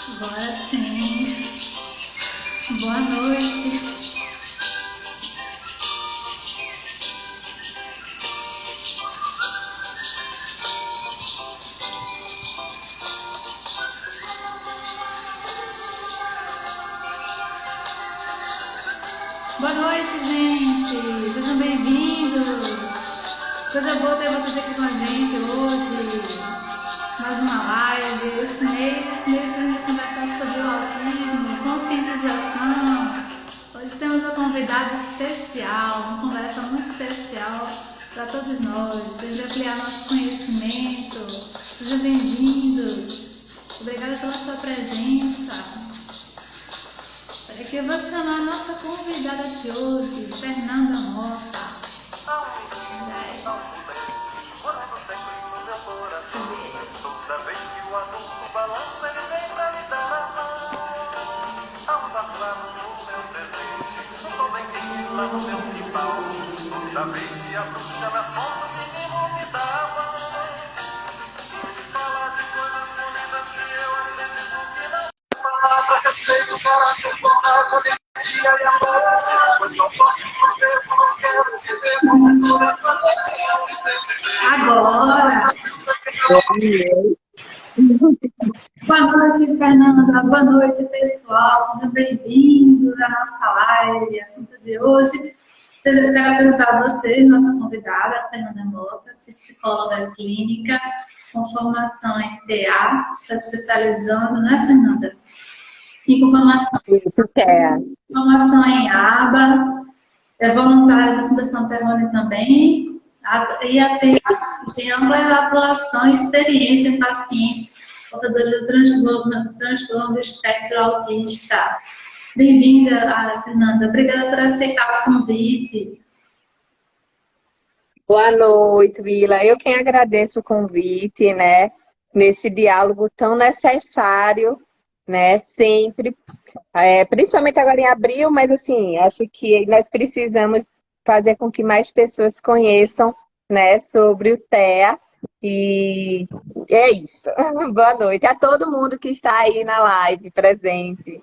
Agora sim. Boa noite. Boa noite, gente. Sejam bem-vindos. Coisa boa ter vocês aqui com a gente hoje. Mais uma live. Esse mês a gente vai conversar sobre o autismo, conscientização. Hoje temos uma convidada especial, uma conversa muito especial para todos nós. Para a gente ampliar nosso conhecimento. Sejam bem-vindos. Obrigada pela sua presença. Eu vou chamar a nossa convidada de hoje, Fernanda Mota. Toda vez que o adulto balança, ele vem pra me dar a mão. Abraçado no meu desejo, no sol bem quente lá no meu quintal. Toda vez que a bruxa me assombra, o menino me dá a mão. E me fala de coisas bonitas que eu acredito que não. Palavra, respeito, caráter, bondade, alegria e amor. Pois não posso prometer, não quero viver com coração. Agora! Boa noite, Fernanda. Boa noite, pessoal. Sejam bem-vindos à nossa live. Assunto de hoje. Eu quero apresentar a vocês nossa convidada, Fernanda Mota, psicóloga clínica, com formação em TA, está se especializando, né, Fernanda? E com formação, Isso, TEA. Formação em ABA, é voluntária da Fundação Perrone também, tem ampla atuação e experiência em pacientes portadores de transtorno do espectro autista. Bem-vinda, Fernanda. Obrigada por aceitar o convite. Boa noite, Willa. Eu quem agradeço o convite, né? Nesse diálogo tão necessário, né? Sempre, principalmente agora em abril, mas assim, acho que nós precisamos fazer com que mais pessoas conheçam, né, sobre o TEA. E é isso. Boa noite a todo mundo que está aí na live presente.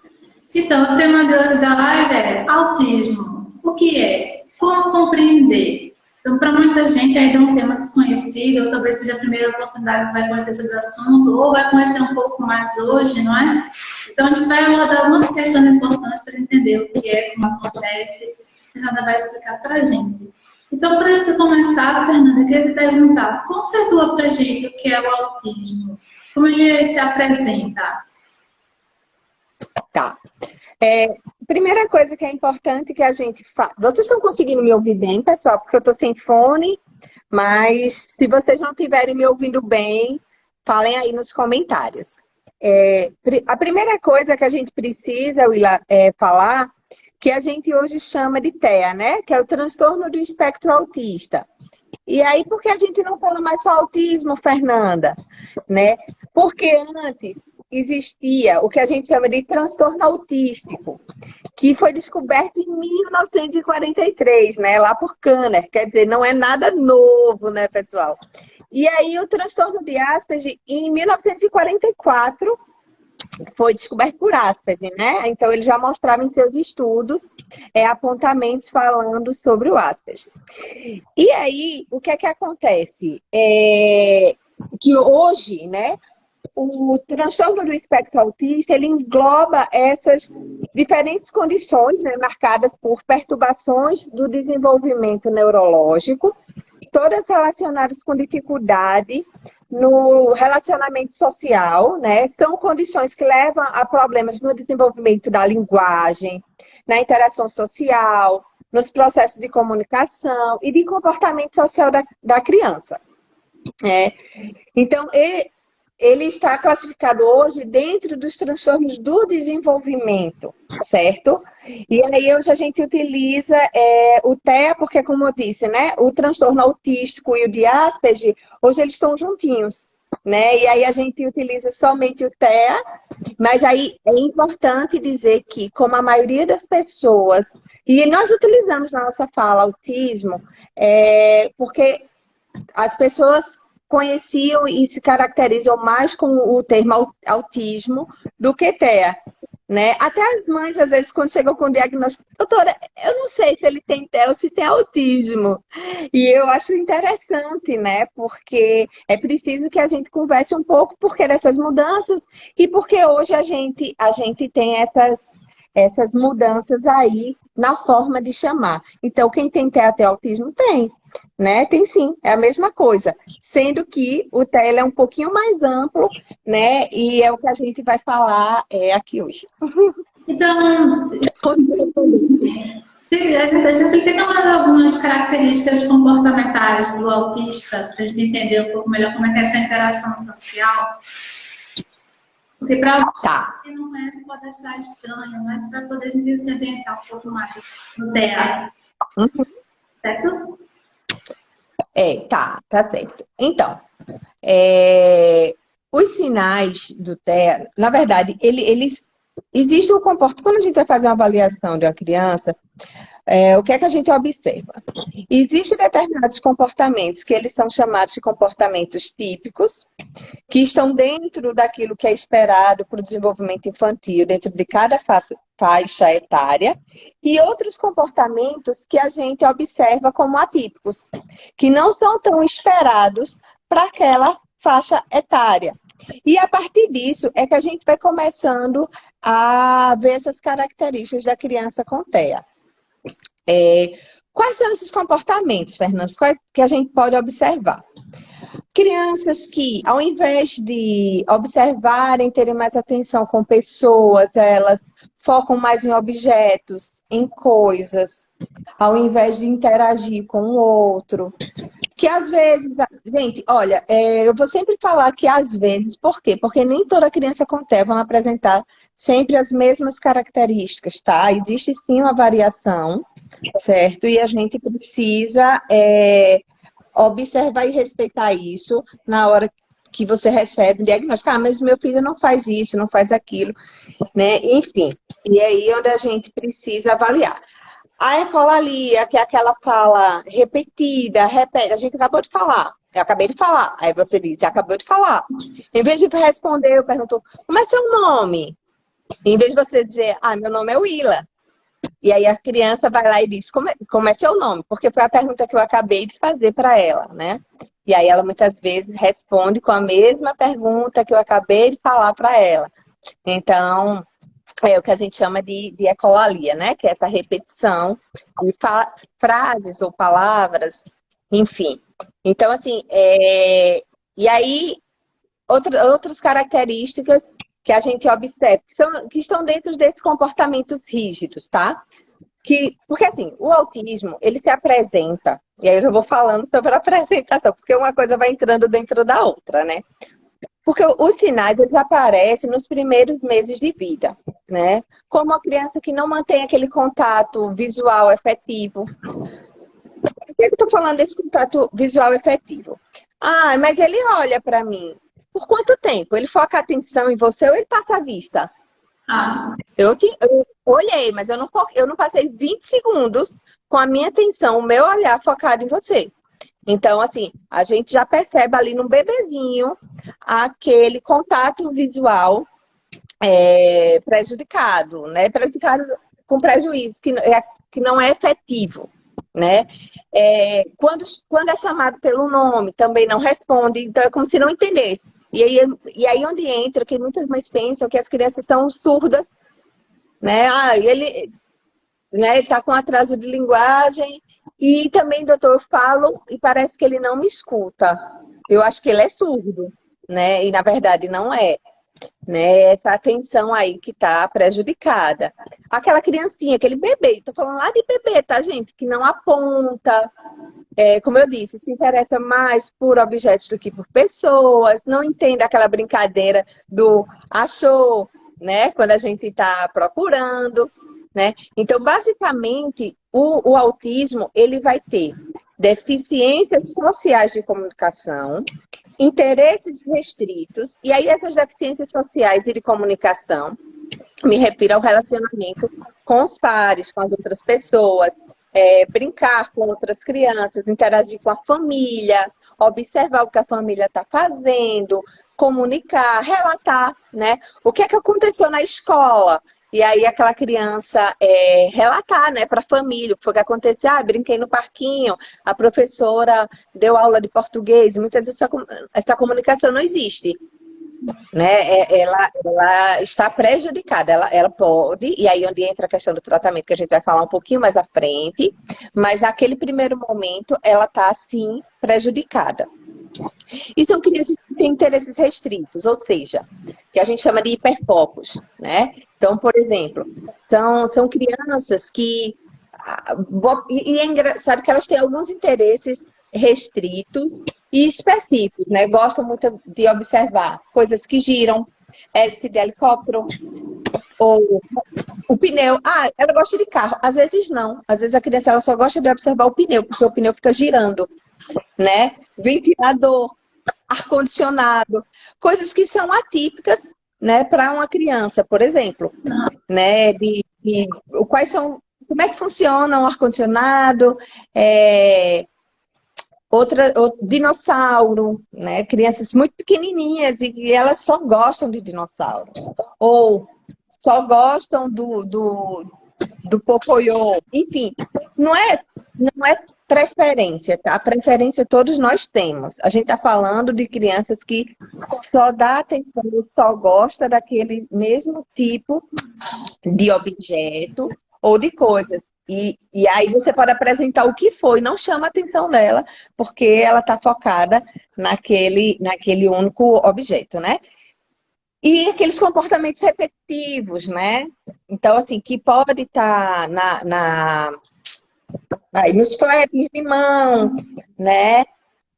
Então, o tema de hoje da live é autismo. O que é? Como compreender? Então, para muita gente ainda é um tema desconhecido, ou talvez seja a primeira oportunidade que vai conhecer sobre o assunto, ou vai conhecer um pouco mais hoje, não é? Então, a gente vai abordar algumas questões importantes para entender o que é, como acontece, e a Fernanda vai explicar para a gente. Então, para a gente começar, Fernanda, eu queria te perguntar, conceitua para a gente o que é o autismo? Como ele se apresenta? Tá. Primeira coisa que é importante que a gente faz. Vocês estão conseguindo me ouvir bem, pessoal? Porque eu estou sem fone, mas se vocês não estiverem me ouvindo bem, falem aí nos comentários. A primeira coisa que a gente precisa, Willa, falar, que a gente hoje chama de TEA, né? Que é o transtorno do espectro autista. E aí, por que a gente não fala mais só autismo, Fernanda? Né? Porque antes existia o que a gente chama de transtorno autístico, que foi descoberto em 1943, né? Lá por Kanner. Quer dizer, não é nada novo, né, pessoal? E aí, o transtorno de Asperger, em 1944, foi descoberto por Asperger, né? Então, ele já mostrava em seus estudos apontamentos falando sobre o Asperger. E aí, o que é que acontece? Que hoje, né, o transtorno do espectro autista, ele engloba essas diferentes condições, né, marcadas por perturbações do desenvolvimento neurológico, todas relacionadas com dificuldade no relacionamento social, né? São condições que levam a problemas no desenvolvimento da linguagem, na interação social, nos processos de comunicação e de comportamento social da criança. Então, ele está classificado hoje dentro dos transtornos do desenvolvimento, certo? E aí hoje a gente utiliza o TEA, porque como eu disse, né, o transtorno autístico e o de Asperger, hoje eles estão juntinhos, né? E aí a gente utiliza somente o TEA, mas aí é importante dizer que, como a maioria das pessoas, e nós utilizamos na nossa fala autismo, porque as pessoas conheciam e se caracterizam mais com o termo autismo do que TEA, né? Até as mães, às vezes, quando chegam com o diagnóstico, doutora, eu não sei se ele tem TEA ou se tem autismo. E eu acho interessante, né? Porque é preciso que a gente converse um pouco porque dessas mudanças e porque hoje a gente tem essas mudanças aí na forma de chamar. Então, quem tem TEA até autismo tem, né? Tem sim, é a mesma coisa. Sendo que o TEA ele é um pouquinho mais amplo, né? E é o que a gente vai falar aqui hoje. Então, Consegui responder? exemplificando algumas características comportamentais do autista, para a gente entender um pouco melhor como é que é essa interação social. Porque para Tá. quem não conhece pode achar estranho, mas para poder a gente se ambientar um pouco mais no TEA, certo? Tá certo. Então, os sinais do TEA, na verdade, ele existe o comportamento. Quando a gente vai fazer uma avaliação de uma criança, o que é que a gente observa? Existem determinados comportamentos que eles são chamados de comportamentos típicos, que estão dentro daquilo que é esperado para o desenvolvimento infantil, dentro de cada faixa etária, e outros comportamentos que a gente observa como atípicos, que não são tão esperados para aquela faixa etária. E a partir disso é que a gente vai começando a ver essas características da criança com TEA. Quais são esses comportamentos, Fernando, que a gente pode observar? Crianças que, ao invés de observarem, terem mais atenção com pessoas, elas focam mais em objetos, em coisas, ao invés de interagir com o outro. Que às vezes, gente, olha, eu vou sempre falar que às vezes, por quê? Porque nem toda criança com TEA vai apresentar sempre as mesmas características, tá? Existe sim uma variação, certo? E a gente precisa observar e respeitar isso na hora que você recebe o diagnóstico. Ah, mas meu filho não faz isso, não faz aquilo, né? Enfim, e aí onde a gente precisa avaliar. A ecolalia, que é aquela fala repetida, repete, a gente acabou de falar. Eu acabei de falar. Aí você disse, acabou de falar. Em vez de responder, eu pergunto, como é seu nome? Em vez de você dizer, meu nome é Willa. E aí a criança vai lá e diz, como é seu nome? Porque foi a pergunta que eu acabei de fazer para ela, né? E aí ela muitas vezes responde com a mesma pergunta que eu acabei de falar para ela. Então, é o que a gente chama de ecolalia, né? Que é essa repetição de frases ou palavras, enfim. Então, assim, e aí, outras características que a gente observa, que estão dentro desses comportamentos rígidos, tá? Porque, assim, o autismo, ele se apresenta, e aí eu já vou falando sobre a apresentação, porque uma coisa vai entrando dentro da outra, né? Porque os sinais, eles aparecem nos primeiros meses de vida, né? Como uma criança que não mantém aquele contato visual efetivo. Por que eu estou falando desse contato visual efetivo? Mas ele olha para mim. Por quanto tempo? Ele foca a atenção em você ou ele passa a vista? Eu olhei, mas eu não passei 20 segundos com a minha atenção, o meu olhar focado em você. Então, assim, a gente já percebe ali no bebezinho aquele contato visual prejudicado, né? Prejudicado com prejuízo, que não é efetivo, né? Quando é chamado pelo nome, também não responde, então é como se não entendesse. E aí onde entra, que muitas mães pensam que as crianças são surdas, né? Ele tá com atraso de linguagem. E também, doutor, eu falo e parece que ele não me escuta. Eu acho que ele é surdo, né? E na verdade não é, né? Essa atenção aí que tá prejudicada. Aquela criancinha, aquele bebê, tô falando lá de bebê, tá, gente? Que não aponta, como eu disse, se interessa mais por objetos do que por pessoas, não entende aquela brincadeira do achou, né? Quando a gente tá procurando. Né? Então, basicamente, o autismo ele vai ter deficiências sociais de comunicação, interesses restritos, e aí essas deficiências sociais e de comunicação, me refiro ao relacionamento com os pares, com as outras pessoas, brincar com outras crianças, interagir com a família, observar o que a família está fazendo, comunicar, relatar, né? O que é que aconteceu na escola? E aí aquela criança relatar, né, para a família o que foi que aconteceu. Ah, brinquei no parquinho, a professora deu aula de português. Muitas vezes essa comunicação não existe, né? Ela está prejudicada. Ela pode, e aí onde entra a questão do tratamento, que a gente vai falar um pouquinho mais à frente, mas naquele primeiro momento ela está, sim, prejudicada. E são crianças que têm interesses restritos, ou seja, que a gente chama de hiperfocos, né? Então, por exemplo, são crianças que... E é engraçado que elas têm alguns interesses restritos e específicos, né? Gostam muito de observar coisas que giram, hélice de helicóptero, ou o pneu. Ah, ela gosta de carro. Às vezes não. Às vezes a criança ela só gosta de observar o pneu, porque o pneu fica girando, né? Ventilador, ar-condicionado, coisas que são atípicas, né, para uma criança, por exemplo, né, quais são, como é que funciona um ar-condicionado, dinossauro, né, crianças muito pequenininhas e elas só gostam de dinossauro, ou só gostam do Pocoyo, enfim, não é preferência, tá? A preferência todos nós temos. A gente está falando de crianças que só dá atenção, só gosta daquele mesmo tipo de objeto ou de coisas. E aí você pode apresentar o que foi, não chama a atenção dela, porque ela está focada naquele único objeto, né? E aqueles comportamentos repetitivos, né? Então, assim, que pode estar nos flaps de mão, né?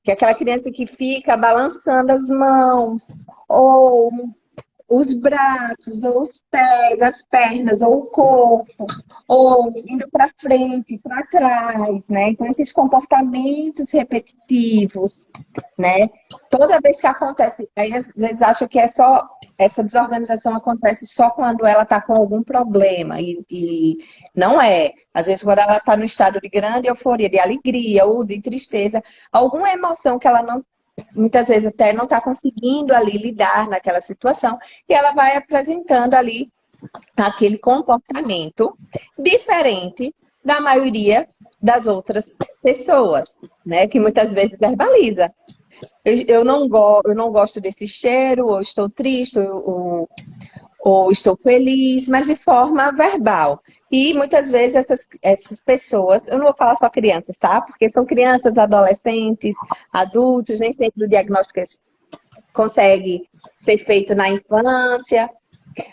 Que é aquela criança que fica balançando as mãos, ou os braços, ou os pés, as pernas, ou o corpo, ou indo para frente, para trás, né? Então, esses comportamentos repetitivos, né? Toda vez que acontece, aí às vezes acham que é só essa desorganização acontece só quando ela está com algum problema, e não é. Às vezes, quando ela está no estado de grande euforia, de alegria ou de tristeza, alguma emoção que ela não, muitas vezes até não está conseguindo ali lidar naquela situação, e ela vai apresentando ali aquele comportamento diferente da maioria das outras pessoas, né? Que muitas vezes verbaliza. Eu não gosto desse cheiro, ou estou triste, ou estou feliz, mas de forma verbal. E muitas vezes essas pessoas, eu não vou falar só crianças, tá? Porque são crianças, adolescentes, adultos, nem sempre o diagnóstico consegue ser feito na infância,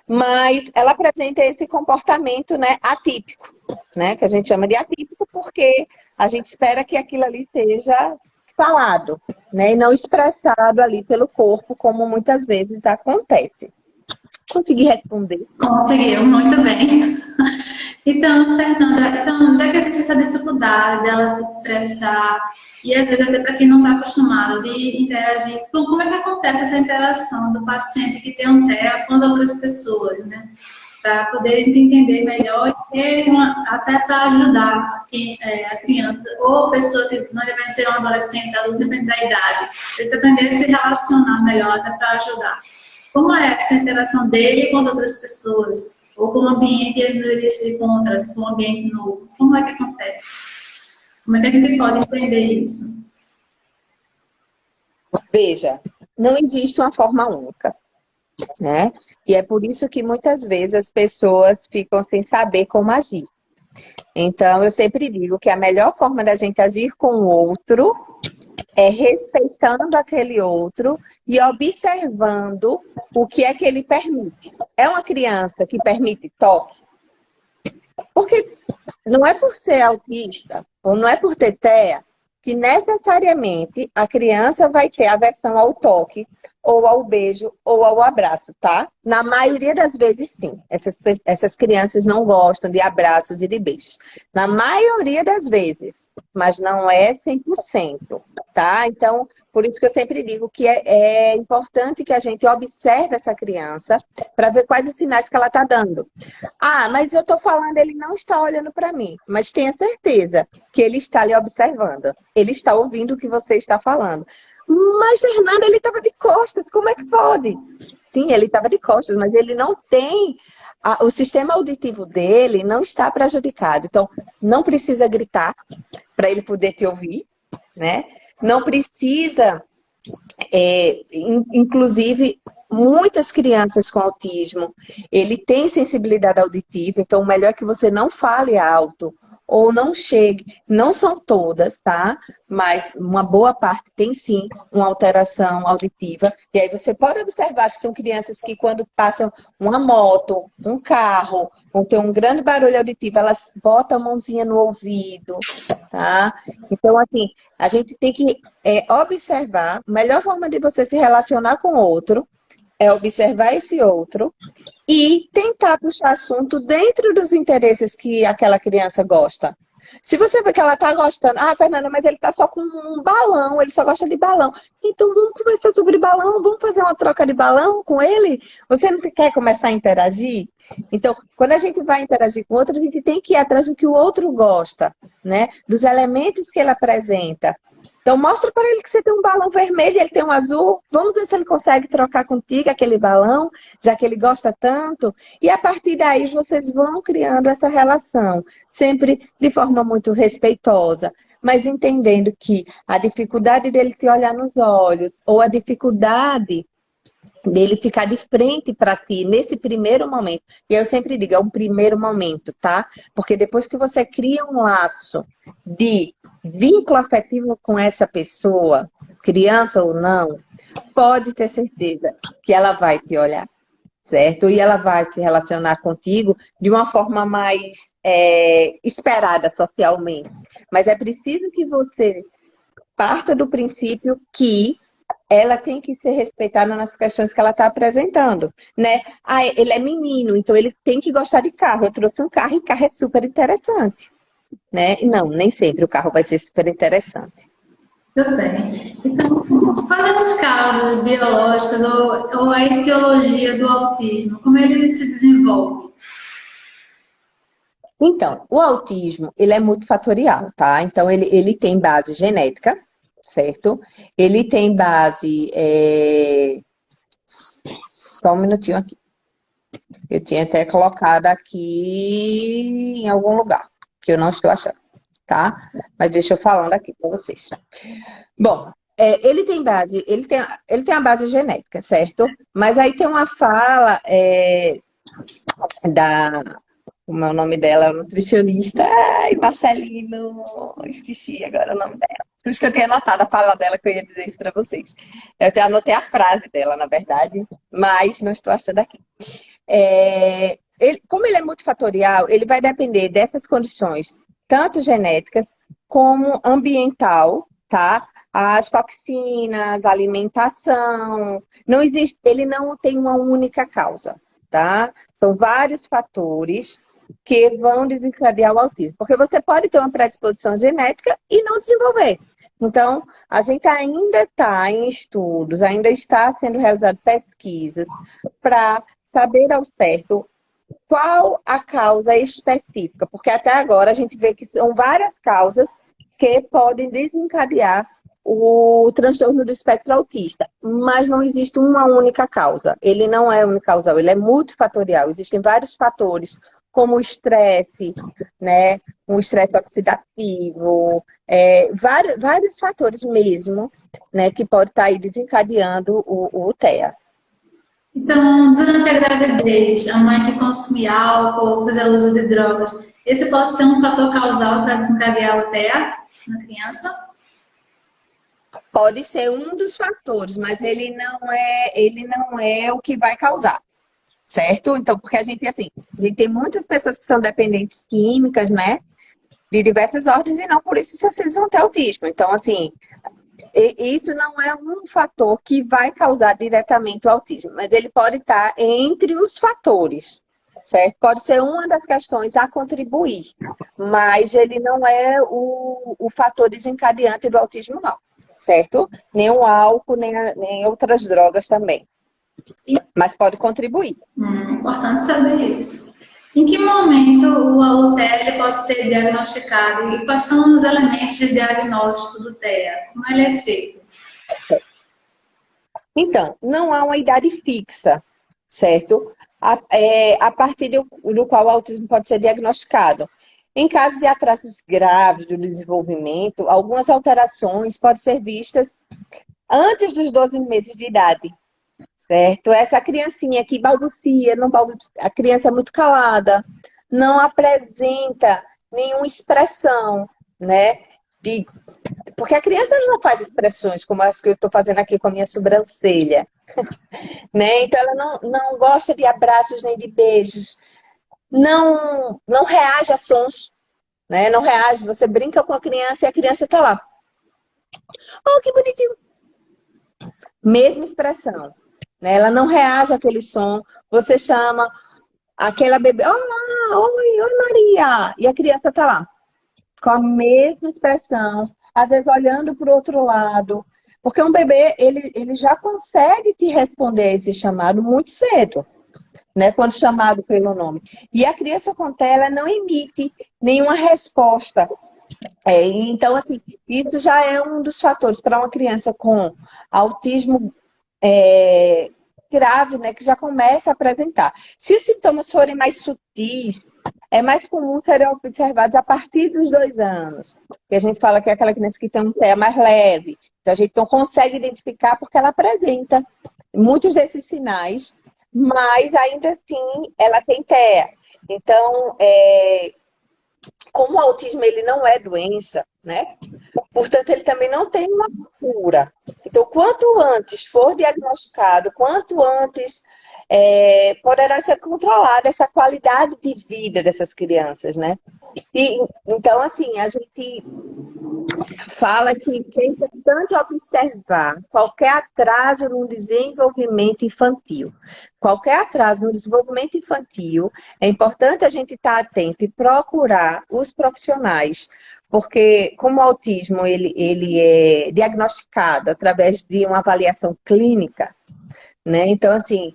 mas ela apresenta esse comportamento, né, atípico, né? Que a gente chama de atípico porque a gente espera que aquilo ali seja falado, né, e não expressado ali pelo corpo, como muitas vezes acontece. Consegui responder? Conseguiu, muito bem. Então, Fernanda, já que existe essa dificuldade dela se expressar, e às vezes até para quem não está acostumado de interagir, como é que acontece essa interação do paciente que tem um TEA com as outras pessoas, né? Para poder entender melhor e até para ajudar a criança ou a pessoa que não deve ser um adolescente, adulto, depende da idade, ele aprender a se relacionar melhor até para ajudar. Como é essa interação dele com as outras pessoas? Ou com o ambiente ele se encontra, com um ambiente novo? Como é que acontece? Como é que a gente pode entender isso? Veja, não existe uma forma única, né? E é por isso que muitas vezes as pessoas ficam sem saber como agir. Então, eu sempre digo que a melhor forma da gente agir com o outro é respeitando aquele outro e observando o que é que ele permite. É uma criança que permite toque? Porque não é por ser autista ou não é por ter TEA que necessariamente a criança vai ter aversão ao toque ou ao beijo, ou ao abraço, tá? Na maioria das vezes, sim. Essas crianças não gostam de abraços e de beijos. Na maioria das vezes, mas não é 100%, tá? Então, por isso que eu sempre digo que é importante que a gente observe essa criança para ver quais os sinais que ela está dando. Ah, mas eu tô falando, ele não está olhando para mim, mas tenha certeza que ele está lhe observando. Ele está ouvindo o que você está falando. Mas, Fernanda, ele estava de costas, como é que pode? Sim, ele estava de costas, mas ele não tem... o sistema auditivo dele não está prejudicado. Então, não precisa gritar para ele poder te ouvir, né? Não precisa... inclusive, muitas crianças com autismo, ele tem sensibilidade auditiva, então o melhor é que você não fale alto ou não chegue. Não são todas, tá? Mas uma boa parte tem sim uma alteração auditiva. E aí você pode observar que são crianças que quando passam uma moto, um carro, vão ter um grande barulho auditivo, elas botam a mãozinha no ouvido, tá? Então, assim, a gente tem que observar. A melhor forma de você se relacionar com o outro é observar esse outro e tentar puxar assunto dentro dos interesses que aquela criança gosta. Se você vê que ela tá gostando, ah, Fernanda, mas ele tá só com um balão, ele só gosta de balão. Então vamos conversar sobre balão, vamos fazer uma troca de balão com ele? Você não quer começar a interagir? Então, quando a gente vai interagir com o outro, a gente tem que ir atrás do que o outro gosta, né? Dos elementos que ele apresenta. Então, mostra para ele que você tem um balão vermelho e ele tem um azul. Vamos ver se ele consegue trocar contigo aquele balão, já que ele gosta tanto. E a partir daí, vocês vão criando essa relação, sempre de forma muito respeitosa, mas entendendo que a dificuldade dele te olhar nos olhos, ou a dificuldade dele ficar de frente para ti nesse primeiro momento. E eu sempre digo, é um primeiro momento, tá? Porque depois que você cria um laço de vínculo afetivo com essa pessoa, criança ou não, pode ter certeza que ela vai te olhar, certo? E ela vai se relacionar contigo de uma forma mais esperada socialmente. Mas é preciso que você parta do princípio que ela tem que ser respeitada nas questões que ela está apresentando, né? Ah, ele é menino, então ele tem que gostar de carro. Eu trouxe um carro e carro é super interessante, né? Não, nem sempre o carro vai ser super interessante. Tudo bem. Então, quais as causas biológicas ou a etiologia do autismo? Como ele se desenvolve? Então, o autismo, ele é multifatorial, tá? Então, ele tem base genética, certo? Ele tem base... Só um minutinho aqui. Eu tinha até colocado aqui em algum lugar, que eu não estou achando, tá? Mas deixa eu falando aqui para vocês. Bom, ele tem base, ele tem a base genética, certo? Mas aí tem uma fala como é o nome dela? É nutricionista. Ai, Marcelino, esqueci agora o nome dela. Por isso que eu tenho anotado a fala dela, que eu ia dizer isso para vocês. Eu até anotei a frase dela, na verdade, mas não estou achando aqui. Como ele é multifatorial, ele vai depender dessas condições, tanto genéticas como ambiental, tá? As toxinas, a alimentação. Ele não tem uma única causa, tá? São vários fatores que vão desencadear o autismo. Porque você pode ter uma predisposição genética e não desenvolver. Então, a gente ainda está em estudos, ainda está sendo realizadas pesquisas para saber ao certo qual a causa específica. Porque até agora a gente vê que são várias causas que podem desencadear o transtorno do espectro autista, mas não existe uma única causa. Ele não é unicausal, ele é multifatorial. Existem vários fatores, como o estresse, né? Um estresse oxidativo, vários fatores mesmo, né? Que pode estar aí desencadeando o TEA. Então, durante a gravidez, a mãe que consumir álcool ou fazer uso de drogas, esse pode ser um fator causal para desencadear o TEA na criança? Pode ser um dos fatores, mas ele não é o que vai causar, certo? Então, porque a gente tem muitas pessoas que são dependentes químicas, né? De diversas ordens e não por isso seus filhos vão ter autismo. Então, assim, Isso não é um fator que vai causar diretamente o autismo, mas ele pode estar entre os fatores, certo? Pode ser uma das questões a contribuir, mas ele não é o fator desencadeante do autismo, não, certo? Nem o álcool, nem outras drogas também, mas pode contribuir. Importante saber isso. Em que momento o TEA pode ser diagnosticado e quais são os elementos de diagnóstico do TEA? Como ele é feito? Então, não há uma idade fixa, certo? A partir do qual o autismo pode ser diagnosticado. Em casos de atrasos graves do desenvolvimento, algumas alterações podem ser vistas antes dos 12 meses de idade, certo? Essa criancinha que balbucia, a criança é muito calada, não apresenta nenhuma expressão, né? Porque a criança não faz expressões como as que eu estou fazendo aqui com a minha sobrancelha, né? Então ela não gosta de abraços nem de beijos, não reage a sons, né? Não reage, você brinca com a criança e a criança está lá. Oh, que bonitinho! Mesma expressão, né? Ela não reage àquele som, você chama aquela bebê, olá, oi Maria, e a criança está lá, com a mesma expressão, às vezes olhando para o outro lado, porque um bebê, ele já consegue te responder a esse chamado muito cedo, né? Quando chamado pelo nome. E a criança com TEA, ela não emite nenhuma resposta. Então, assim, isso já é um dos fatores para uma criança com autismo grave, né? Que já começa a apresentar. Se os sintomas forem mais sutis, é mais comum serem observados a partir dos 2 anos. Que a gente fala que é aquela criança que tem um TEA mais leve. Então, a gente não consegue identificar porque ela apresenta muitos desses sinais, mas ainda assim ela tem TEA. Então, como o autismo ele não é doença, né? Portanto, ele também não tem uma cura. Então, quanto antes for diagnosticado, quanto antes poderá ser controlada essa qualidade de vida dessas crianças, né? Então, assim, a gente fala que é importante observar qualquer atraso no desenvolvimento infantil. Qualquer atraso no desenvolvimento infantil, é importante a gente estar atento e procurar os profissionais, porque como o autismo ele é diagnosticado através de uma avaliação clínica, né? Então, assim,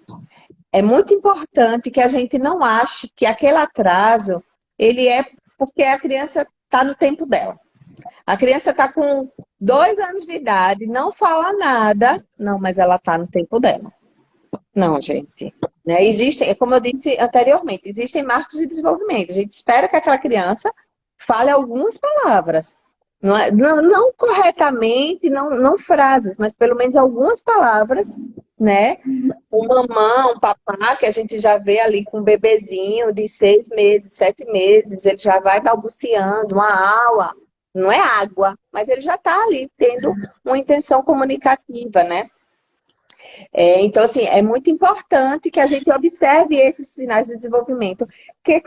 é muito importante que a gente não ache que aquele atraso ele é porque a criança está no tempo dela. A criança está com 2 anos de idade, não fala nada. Não, mas ela está no tempo dela. Não, gente. Né? Existem, como eu disse anteriormente, existem marcos de desenvolvimento. A gente espera que aquela criança fale algumas palavras. Não corretamente, não frases, mas pelo menos algumas palavras, né? O mamã, o papá, que a gente já vê ali com um bebezinho de 6 meses, 7 meses, ele já vai balbuciando uma aula. Não é água, mas ele já está ali tendo uma intenção comunicativa, né? Então, assim, é muito importante que a gente observe esses sinais de desenvolvimento, que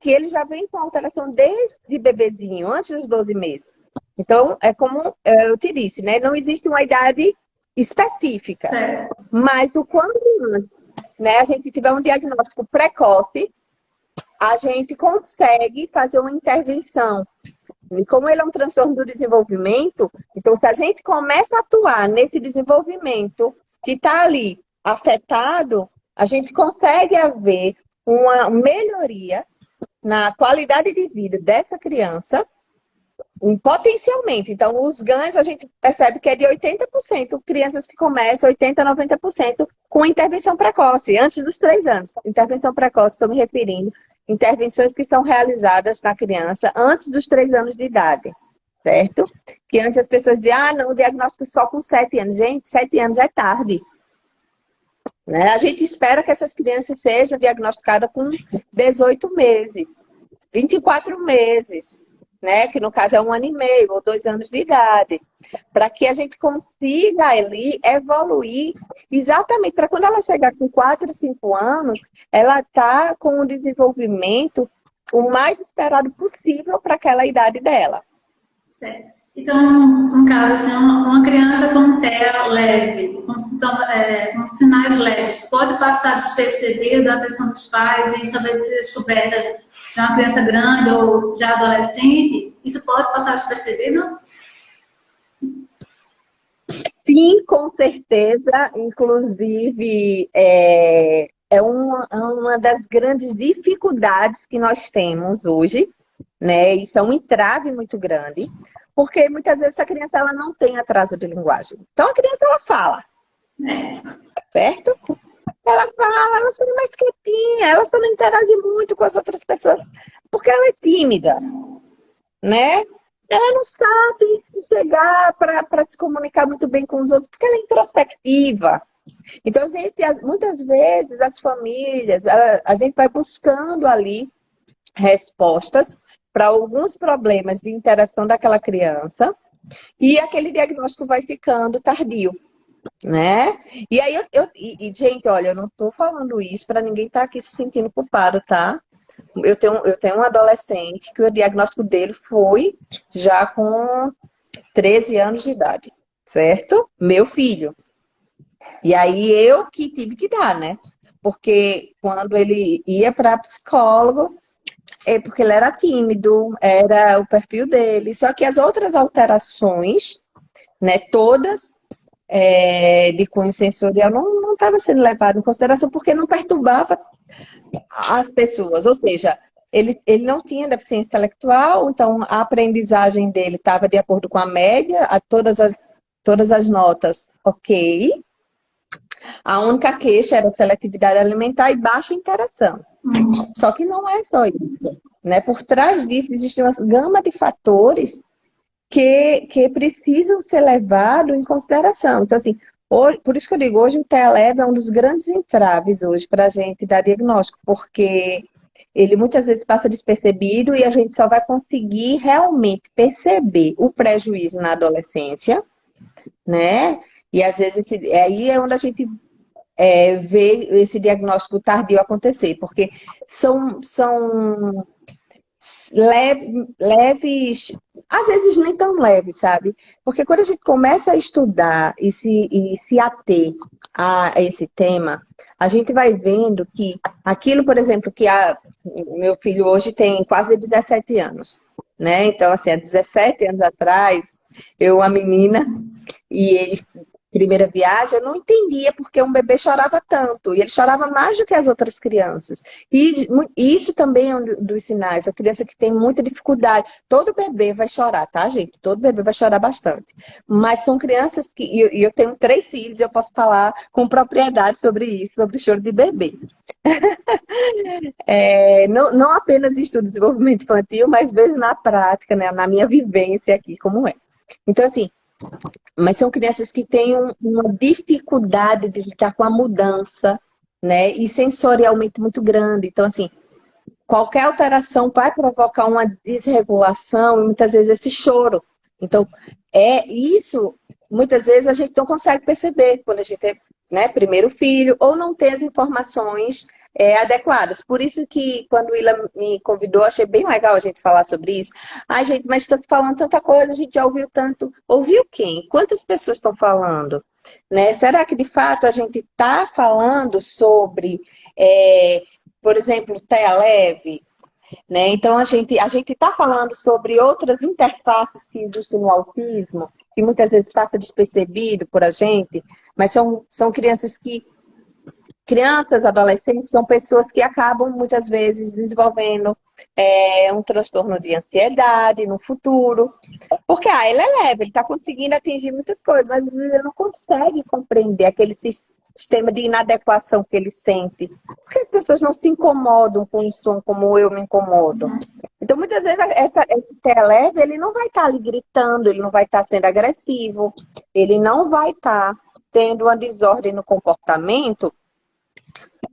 ele já vem com alteração desde bebezinho, antes dos 12 meses. Então, é como eu te disse, né? Não existe uma idade específica, Certo. mas o quanto antes, né, a gente tiver um diagnóstico precoce, a gente consegue fazer uma intervenção. E como ele é um transtorno do desenvolvimento, então se a gente começa a atuar nesse desenvolvimento que está ali afetado, a gente consegue haver uma melhoria na qualidade de vida dessa criança, potencialmente. Então, os ganhos a gente percebe que é de 80%, crianças que começam 80%, 90% com intervenção precoce, antes dos 3 anos. Intervenção precoce, estou me referindo. Intervenções que são realizadas na criança antes dos 3 anos de idade, certo? Que antes as pessoas diziam, não, o diagnóstico só com 7 anos. Gente, 7 anos é tarde. Né? A gente espera que essas crianças sejam diagnosticadas com 18 meses, 24 meses, né? Que no caso é 1 ano e meio ou 2 anos de idade, para que a gente consiga ali evoluir exatamente para quando ela chegar com 4, 5 anos, ela está com o desenvolvimento o mais esperado possível para aquela idade dela. Certo. Então, um caso assim, uma criança com TEA leve, com sinais leves, pode passar despercebido da atenção dos pais e saber ser descoberta de uma criança grande ou já adolescente? Isso pode passar despercebido? Sim, com certeza. Inclusive, é uma das grandes dificuldades que nós temos hoje, né? Isso é um entrave muito grande, porque muitas vezes a criança ela não tem atraso de linguagem. Então a criança ela fala, certo? Ela fala, ela só é mais quietinha, ela só não interage muito com as outras pessoas, porque ela é tímida, né? Ela não sabe se chegar para se comunicar muito bem com os outros, porque ela é introspectiva. Então, muitas vezes as famílias, a gente vai buscando ali respostas para alguns problemas de interação daquela criança e aquele diagnóstico vai ficando tardio, né? E aí, gente, olha, eu não estou falando isso para ninguém estar aqui se sentindo culpado, tá? Eu tenho um adolescente que o diagnóstico dele foi já com 13 anos de idade, certo? Meu filho. E aí eu que tive que dar, né? Porque quando ele ia para psicólogo, é porque ele era tímido, era o perfil dele. Só que as outras alterações, né, todas de cunho sensorial, não estava sendo levado em consideração porque não perturbava as pessoas. Ou seja, ele não tinha deficiência intelectual, então a aprendizagem dele estava de acordo com a média, todas as notas, ok. A única queixa era seletividade alimentar e baixa interação. Só que não é só isso, né? Por trás disso existe uma gama de fatores que precisam ser levados em consideração. Então, assim, hoje, por isso que eu digo, hoje o TEA-leve é um dos grandes entraves hoje para a gente dar diagnóstico, porque ele muitas vezes passa despercebido e a gente só vai conseguir realmente perceber o prejuízo na adolescência, né? E às vezes aí é onde a gente vê esse diagnóstico tardio acontecer, porque são leves, às vezes nem tão leves, sabe? Porque quando a gente começa a estudar e se ater a esse tema, a gente vai vendo que aquilo, por exemplo, meu filho hoje tem quase 17 anos, né? Então, assim, há 17 anos atrás, eu, uma menina, e ele primeira viagem, eu não entendia porque um bebê chorava tanto. E ele chorava mais do que as outras crianças. E isso também é um dos sinais. A criança que tem muita dificuldade. Todo bebê vai chorar, tá, gente? Todo bebê vai chorar bastante. Mas são crianças que... E eu tenho 3 filhos e eu posso falar com propriedade sobre isso, sobre o choro de bebês. Não apenas estudo de desenvolvimento infantil, mas vejo na prática, né, na minha vivência aqui, como é. Então, assim, mas são crianças que têm uma dificuldade de lidar com a mudança, né? E sensorialmente muito grande. Então, assim, qualquer alteração vai provocar uma desregulação e muitas vezes esse choro. Então, isso, muitas vezes a gente não consegue perceber quando a gente é, né, primeiro filho ou não tem as informações adequadas. Por isso que quando o Willa me convidou, achei bem legal a gente falar sobre isso. Ai, gente, mas está se falando tanta coisa, a gente já ouviu tanto. Ouviu quem? Quantas pessoas estão falando? Né? Será que de fato a gente está falando sobre, por exemplo, TEA leve? Né? Então a gente está falando sobre outras interfaces que existem no autismo, que muitas vezes passa despercebido por a gente, mas são crianças, adolescentes, são pessoas que acabam muitas vezes desenvolvendo um transtorno de ansiedade no futuro. Porque ele é leve, ele está conseguindo atingir muitas coisas, mas ele não consegue compreender aquele sistema de inadequação que ele sente. Porque as pessoas não se incomodam com o som como eu me incomodo. Então, muitas vezes, esse TEA leve, ele não vai estar ali gritando, ele não vai estar sendo agressivo, ele não vai estar tendo uma desordem no comportamento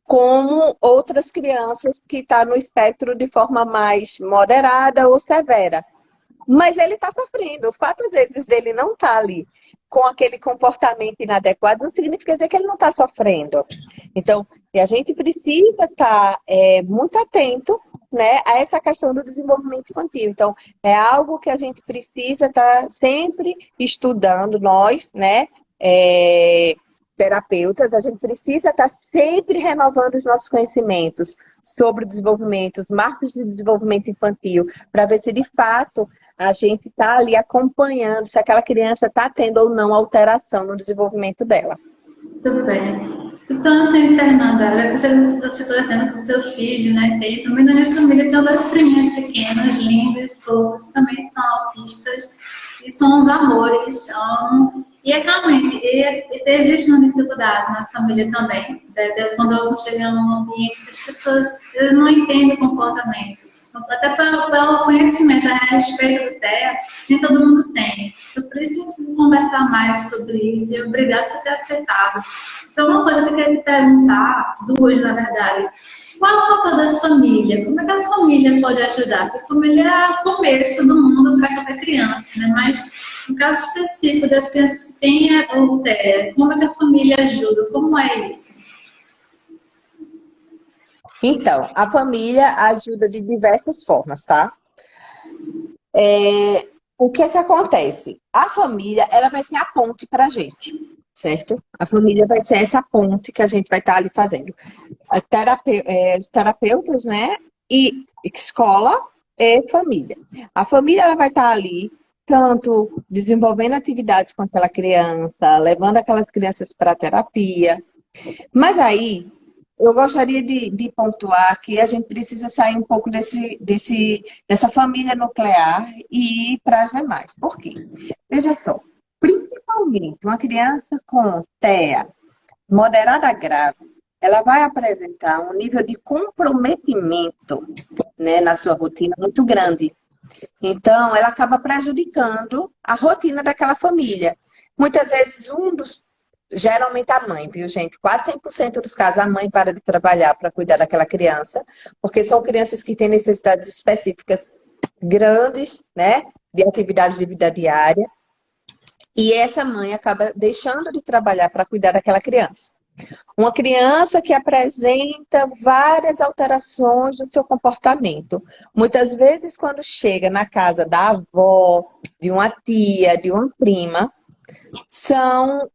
como outras crianças que estão no espectro de forma mais moderada ou severa. Mas ele está sofrendo. O fato, às vezes, dele não estar ali com aquele comportamento inadequado não significa dizer que ele não está sofrendo. Então, a gente precisa estar muito atento né, a essa questão do desenvolvimento infantil. Então, é algo que a gente precisa estar sempre estudando, nós, né, terapeutas, a gente precisa estar sempre renovando os nossos conhecimentos sobre o desenvolvimento, os marcos de desenvolvimento infantil, para ver se de fato a gente está ali acompanhando se aquela criança está tendo ou não alteração no desenvolvimento dela. Muito bem. Então, assim, Fernanda, você está dizendo com seu filho, né? Tem, também na minha família tem duas priminhas pequenas, lindas, fofas, também são autistas e são uns amores. E é realmente, existe uma dificuldade na família também. Quando eu chego num ambiente que as pessoas eles não entendem o comportamento. Até pelo conhecimento a respeito do TEA, nem todo mundo tem. Então, por isso que eu preciso conversar mais sobre isso e obrigado por ter aceitado. Então, uma coisa que eu queria te perguntar, duas na verdade, qual é o papel da família? Como é que a família pode ajudar? Porque a família é o começo do mundo para qualquer criança, né? Mas no caso específico das crianças que têm o TEA, como é que a família ajuda? Como é isso? Então, a família ajuda de diversas formas, tá? O que é que acontece? A família, ela vai ser a ponte para a gente, certo? A família vai ser essa ponte que a gente vai estar ali fazendo. Os terapeutas, né? E escola e família. A família, ela vai estar ali, tanto desenvolvendo atividades com aquela criança, levando aquelas crianças para a terapia. Mas aí, eu gostaria de pontuar que a gente precisa sair um pouco dessa família nuclear e ir para as demais. Por quê? Veja só, principalmente uma criança com TEA moderada grave, ela vai apresentar um nível de comprometimento, né, na sua rotina muito grande. Então, ela acaba prejudicando a rotina daquela família. Muitas vezes, geralmente a mãe, viu, gente? Quase 100% dos casos, a mãe para de trabalhar para cuidar daquela criança, porque são crianças que têm necessidades específicas grandes, né? De atividades de vida diária. E essa mãe acaba deixando de trabalhar para cuidar daquela criança. Uma criança que apresenta várias alterações no seu comportamento. Muitas vezes, quando chega na casa da avó, de uma tia, de uma prima, são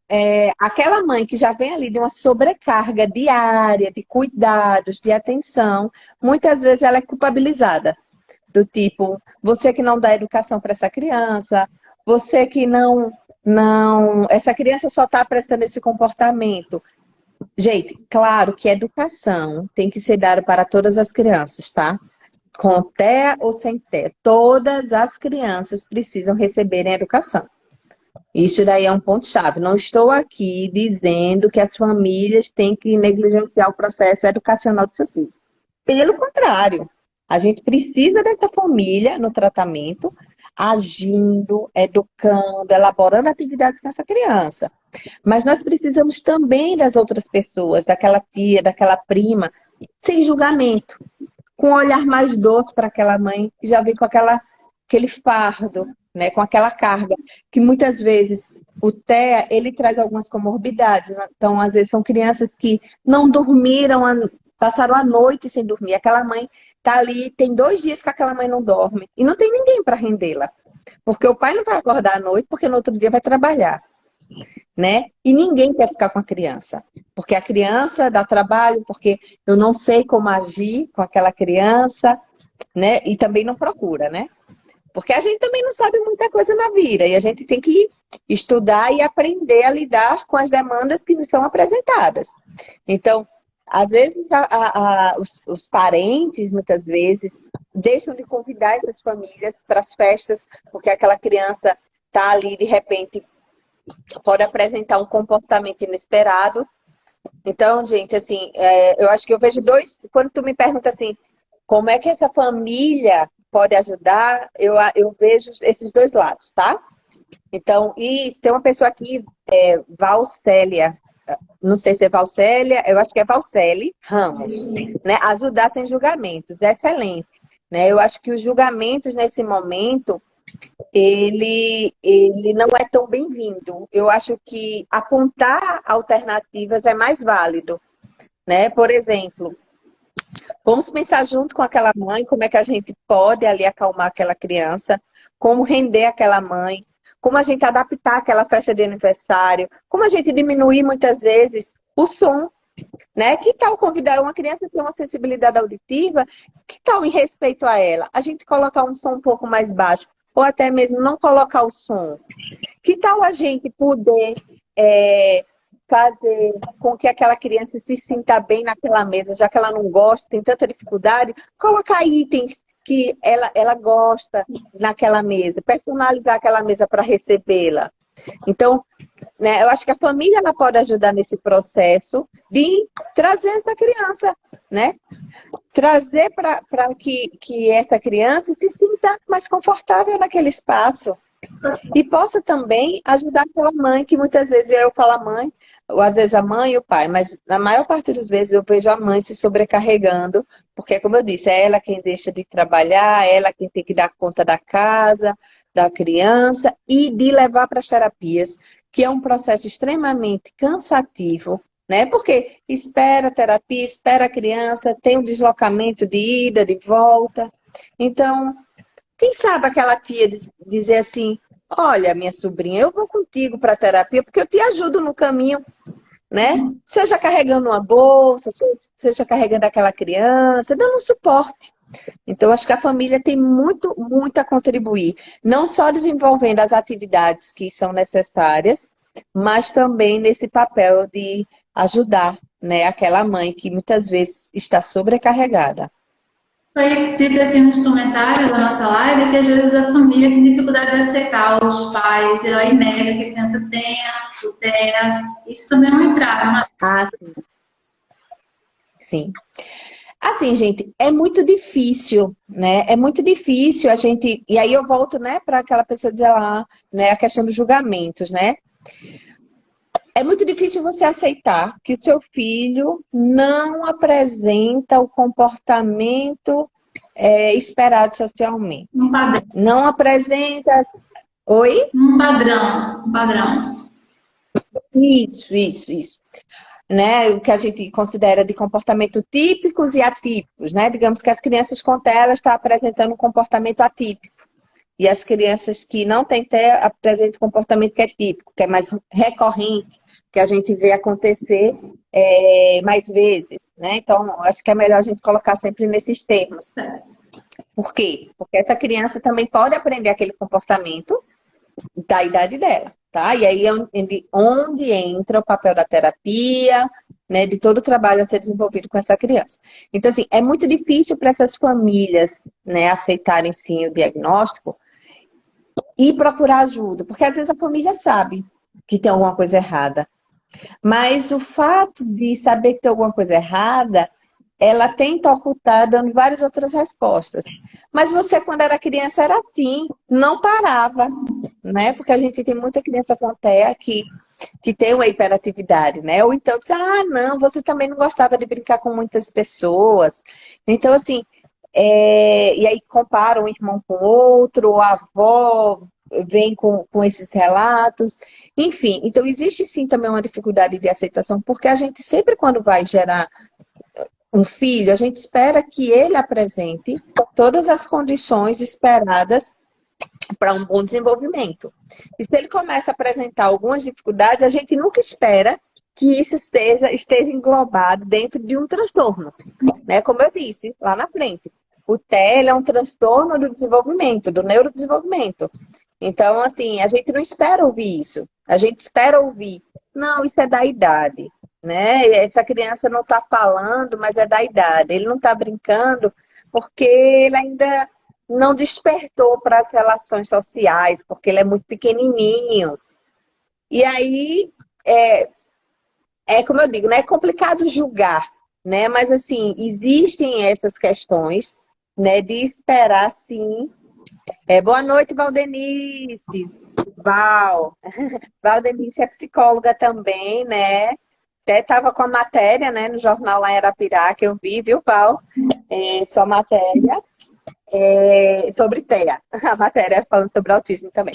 aquela mãe que já vem ali de uma sobrecarga diária, de cuidados, de atenção, muitas vezes ela é culpabilizada. Do tipo, você que não dá educação para essa criança, você que essa criança só está prestando esse comportamento. Gente, claro que educação tem que ser dada para todas as crianças, tá? Com TEA ou sem TEA. Todas as crianças precisam receberem educação. Isso daí é um ponto-chave. Não estou aqui dizendo que as famílias têm que negligenciar o processo educacional dos seus filhos. Pelo contrário, a gente precisa dessa família no tratamento, agindo, educando, elaborando atividades com essa criança. Mas nós precisamos também das outras pessoas, daquela tia, daquela prima, sem julgamento, com um olhar mais doce para aquela mãe que já vem com aquele fardo, né, com aquela carga, que muitas vezes o TEA, ele traz algumas comorbidades, né? Então, às vezes, são crianças que não dormiram, passaram a noite sem dormir. Aquela mãe tá ali, tem 2 dias que aquela mãe não dorme, e não tem ninguém para rendê-la, porque o pai não vai acordar à noite, porque no outro dia vai trabalhar, né? E ninguém quer ficar com a criança, porque a criança dá trabalho, porque eu não sei como agir com aquela criança, né? E também não procura, né? Porque a gente também não sabe muita coisa na vida e a gente tem que estudar e aprender a lidar com as demandas que nos são apresentadas. Então, às vezes, os parentes, muitas vezes, deixam de convidar essas famílias para as festas, porque aquela criança está ali, de repente, pode apresentar um comportamento inesperado. Então, gente, assim, eu acho que eu vejo quando tu me pergunta assim, como é que essa família pode ajudar, eu vejo esses 2 lados, tá? Então, isso, tem uma pessoa aqui, Valcélia, não sei se é Valcélia, eu acho que é Valcele Ramos, né? Ajudar sem julgamentos, excelente, né? Eu acho que os julgamentos nesse momento, ele não é tão bem-vindo. Eu acho que apontar alternativas é mais válido, né? Por exemplo, Vamos pensar junto com aquela mãe, como é que a gente pode ali acalmar aquela criança, como render aquela mãe, como a gente adaptar aquela festa de aniversário, como a gente diminuir muitas vezes o som, né? Que tal convidar uma criança que tem uma sensibilidade auditiva? Que tal em respeito a ela? A gente colocar um som um pouco mais baixo, ou até mesmo não colocar o som. Que tal a gente poder fazer com que aquela criança se sinta bem naquela mesa, já que ela não gosta, tem tanta dificuldade, colocar itens que ela gosta naquela mesa, personalizar aquela mesa para recebê-la. Então, né, eu acho que a família ela pode ajudar nesse processo de trazer essa criança, né? Trazer para que essa criança se sinta mais confortável naquele espaço. E possa também ajudar aquela mãe, que muitas vezes eu falo a mãe, ou às vezes a mãe e o pai, mas na maior parte das vezes eu vejo a mãe se sobrecarregando, porque, como eu disse, é ela quem deixa de trabalhar, é ela quem tem que dar conta da casa, da criança e de levar para as terapias, que é um processo extremamente cansativo, né? Porque espera a terapia, espera a criança, tem um deslocamento de ida, de volta. Então, quem sabe aquela tia dizer assim, olha, minha sobrinha, eu vou contigo para a terapia porque eu te ajudo no caminho, né? Seja carregando uma bolsa, seja carregando aquela criança, dando um suporte. Então, acho que a família tem muito, muito a contribuir. Não só desenvolvendo as atividades que são necessárias, mas também nesse papel de ajudar, né, aquela mãe que muitas vezes está sobrecarregada. Foi dito aqui nos comentários da nossa live que às vezes a família tem dificuldade de aceitar os pais, e aí nega que a criança tenha, o TEA. Isso também é um entrave, mas Ah, sim. Sim. Assim, gente, é muito difícil, né? É muito difícil a gente. E aí eu volto, né, para aquela pessoa dizer lá, né, a questão dos julgamentos, né? É muito difícil você aceitar que o seu filho não apresenta o comportamento esperado socialmente. um padrão, Não apresenta. Oi? um padrão. Isso. Né, o que a gente considera de comportamento típicos e atípicos, né? Digamos que as crianças com TEA elas estão apresentando um comportamento atípico. E as crianças que não têm TEA apresentam um comportamento que é típico, que é mais recorrente, que a gente vê acontecer mais vezes, né? Então, acho que é melhor a gente colocar sempre nesses termos. Por quê? Porque essa criança também pode aprender aquele comportamento da idade dela, tá? E aí é onde entra o papel da terapia, né, de todo o trabalho a ser desenvolvido com essa criança. Então, assim, é muito difícil para essas famílias, né, aceitarem sim o diagnóstico e procurar ajuda, porque às vezes a família sabe que tem alguma coisa errada, mas o fato de saber que tem alguma coisa errada, ela tenta ocultar dando várias outras respostas. Mas você, quando era criança, era assim, não parava, né? Porque a gente tem muita criança com TEA que tem uma hiperatividade, né? Ou então diz, ah, não, você também não gostava de brincar com muitas pessoas. Então, assim, e aí compara um irmão com outro, ou a avó vem com esses relatos. Enfim, então existe sim também uma dificuldade de aceitação, porque a gente sempre quando vai gerar um filho, a gente espera que ele apresente todas as condições esperadas para um bom desenvolvimento. E se ele começa a apresentar algumas dificuldades, a gente nunca espera que isso esteja englobado dentro de um transtorno, né? Como eu disse lá na frente, o TEA é um transtorno do desenvolvimento, do neurodesenvolvimento. Então, assim, a gente não espera ouvir isso. A gente espera ouvir, não, isso é da idade, né? Essa criança não está falando, mas é da idade. Ele não está brincando porque ele ainda não despertou para as relações sociais, porque ele é muito pequenininho. E aí, como eu digo, né? É complicado julgar, né? Mas, assim, existem essas questões, né? De esperar, sim. Boa noite, Valdenice. Valdenice é psicóloga também, né? Até estava com a matéria, né, no jornal lá em Arapirá, que eu vi, viu, Val? Sua matéria sobre TEA. A matéria falando sobre autismo também.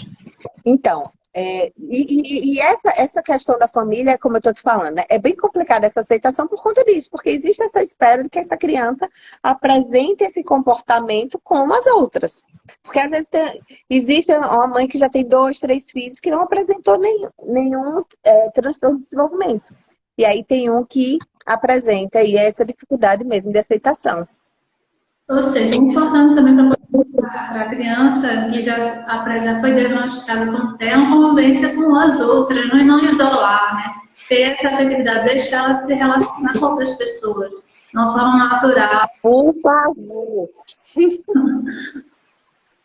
Então, E essa questão da família, como eu estou te falando, né, é bem complicada essa aceitação por conta disso, porque existe essa espera de que essa criança apresente esse comportamento como as outras. Porque às vezes existe uma mãe que já tem 2, 3 filhos que não apresentou nenhum transtorno de desenvolvimento. E aí tem um que apresenta, e é essa dificuldade mesmo de aceitação. Ou seja, é importante também para a criança que já foi diagnosticada com TEA, uma convivência com as outras, não isolar, né? Ter essa afetividade, deixar ela se relacionar com outras pessoas, de uma forma natural. Por favor.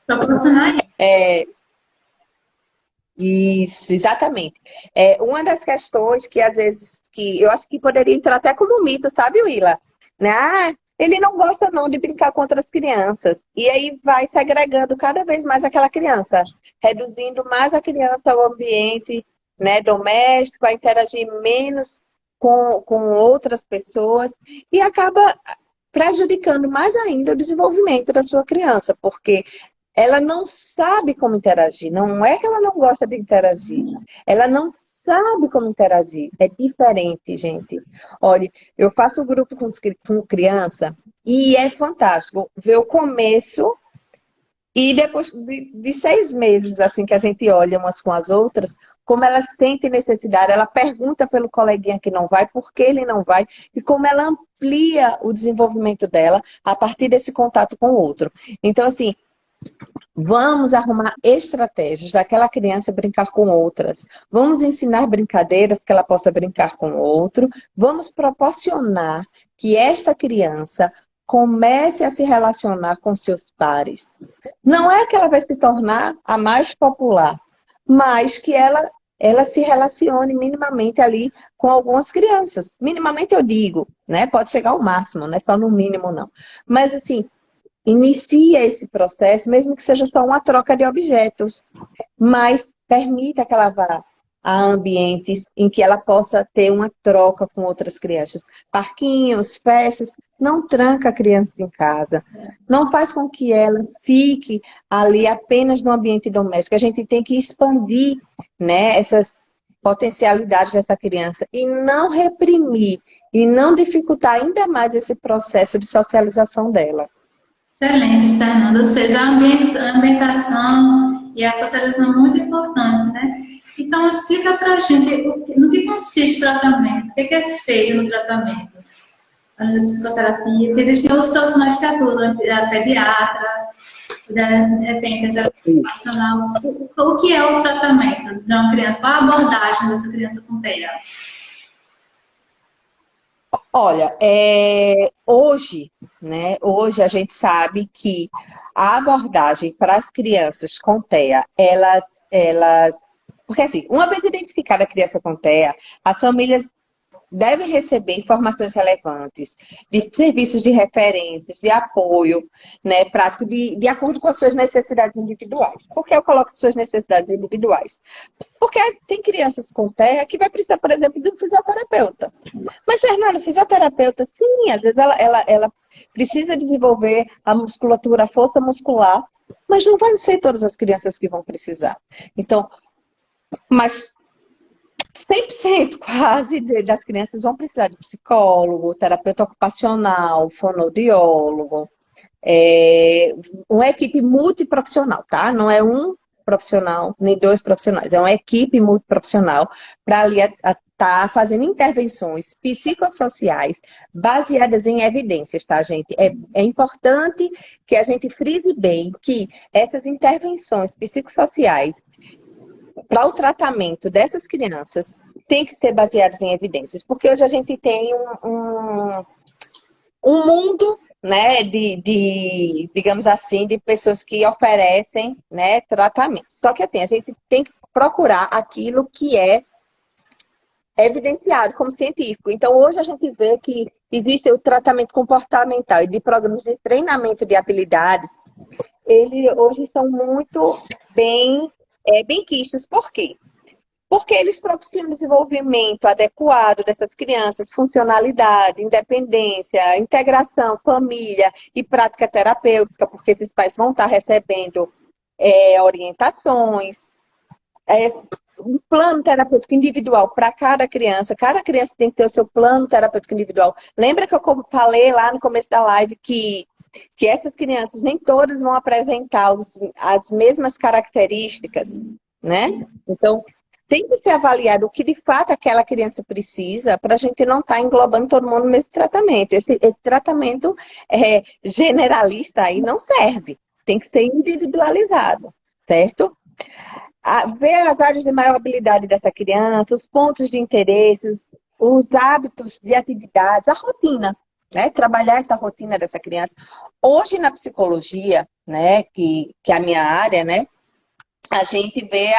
Proporcionar Isso, exatamente. Uma das questões que às vezes que eu acho que poderia entrar até como mito, sabe, Willa? Né? Ele não gosta não de brincar com outras crianças. E aí vai segregando cada vez mais aquela criança, reduzindo mais a criança ao ambiente, né, doméstico, a interagir menos com outras pessoas e acaba prejudicando mais ainda o desenvolvimento da sua criança, porque ela não sabe como interagir. Não é que ela não gosta de interagir. Ela não sabe como interagir. É diferente, gente. Olha, eu faço grupo com criança e é fantástico ver o começo e depois de 6 meses, assim, que a gente olha umas com as outras, como ela sente necessidade, ela pergunta pelo coleguinha que não vai, por que ele não vai, e como ela amplia o desenvolvimento dela a partir desse contato com o outro. Então, assim, vamos arrumar estratégias daquela criança brincar com outras. Vamos ensinar brincadeiras que ela possa brincar com o outro. Vamos proporcionar que esta criança comece a se relacionar com seus pares. Não é que ela vai se tornar a mais popular, mas que ela se relacione minimamente ali com algumas crianças. Minimamente eu digo, né? Pode chegar ao máximo, não é só no mínimo não. Mas assim, inicia esse processo, mesmo que seja só uma troca de objetos, mas permita que ela vá a ambientes em que ela possa ter uma troca com outras crianças. Parquinhos, festas, não tranca a criança em casa. Não faz com que ela fique ali apenas no ambiente doméstico. A gente tem que expandir, né, essas potencialidades dessa criança e não reprimir e não dificultar ainda mais esse processo de socialização dela. excelente, Fernanda. Ou seja, a ambientação e a socialização são muito importantes, né? Então, explica pra gente no que consiste o tratamento, o que é feito no tratamento da psicoterapia, porque existem outros profissionais que atuam, a pediatra, de repente, a terapia ocupacional. O que é o tratamento de uma criança? Qual a abordagem dessa criança com TEA? Olha, hoje, né, hoje a gente sabe que a abordagem para as crianças com TEA, porque assim, uma vez identificada a criança com TEA, as famílias devem receber informações relevantes de serviços de referências, de apoio, né, prático, de acordo com as suas necessidades individuais. Por que eu coloco suas necessidades individuais? Porque tem crianças com TEA que vai precisar, por exemplo, de um fisioterapeuta. Mas, Fernanda, fisioterapeuta, sim, às vezes ela precisa desenvolver a musculatura, a força muscular, mas não vai ser todas as crianças que vão precisar. Então, mas 100% quase das crianças vão precisar de psicólogo, terapeuta ocupacional, fonoaudiólogo, uma equipe multiprofissional, tá? Não é um profissional, nem 2 profissionais, é uma equipe multiprofissional para ali estar fazendo intervenções psicossociais baseadas em evidências, tá, gente? É importante que a gente frise bem que essas intervenções psicossociais para o tratamento dessas crianças tem que ser baseados em evidências, porque hoje a gente tem um mundo, né, digamos assim, de pessoas que oferecem, né, tratamento. Só que assim, a gente tem que procurar aquilo que é evidenciado como científico. Então, hoje a gente vê que existe o tratamento comportamental e de programas de treinamento de habilidades, eles hoje são muito bem quistos. Por quê? Porque eles propiciam desenvolvimento adequado dessas crianças, funcionalidade, independência, integração, família e prática terapêutica, porque esses pais vão estar recebendo orientações, um plano terapêutico individual para cada criança tem que ter o seu plano terapêutico individual. Lembra que eu falei lá no começo da live que essas crianças nem todas vão apresentar as mesmas características, né? Então, tem que ser avaliado o que de fato aquela criança precisa para a gente não estar englobando todo mundo no mesmo tratamento. Esse tratamento generalista aí não serve. Tem que ser individualizado, certo? Ver as áreas de maior habilidade dessa criança, os pontos de interesse, os hábitos de atividades, a rotina, né? Trabalhar essa rotina dessa criança. Hoje na psicologia, né, que é a minha área, né, a gente vê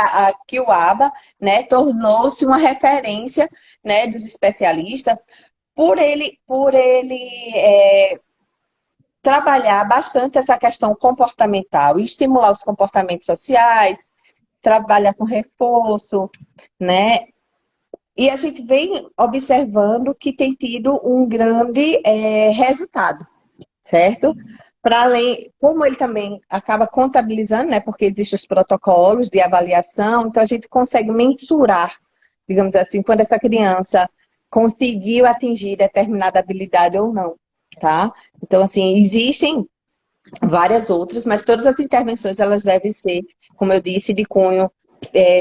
que o ABA, né, tornou-se uma referência, né, dos especialistas por ele trabalhar bastante essa questão comportamental e estimular os comportamentos sociais, trabalhar com reforço, né? E a gente vem observando que tem tido um grande resultado, certo? Para além, como ele também acaba contabilizando, né? Porque existem os protocolos de avaliação, então a gente consegue mensurar, digamos assim, quando essa criança conseguiu atingir determinada habilidade ou não, tá? Então, assim, existem várias outras, mas todas as intervenções elas devem ser, como eu disse, de cunho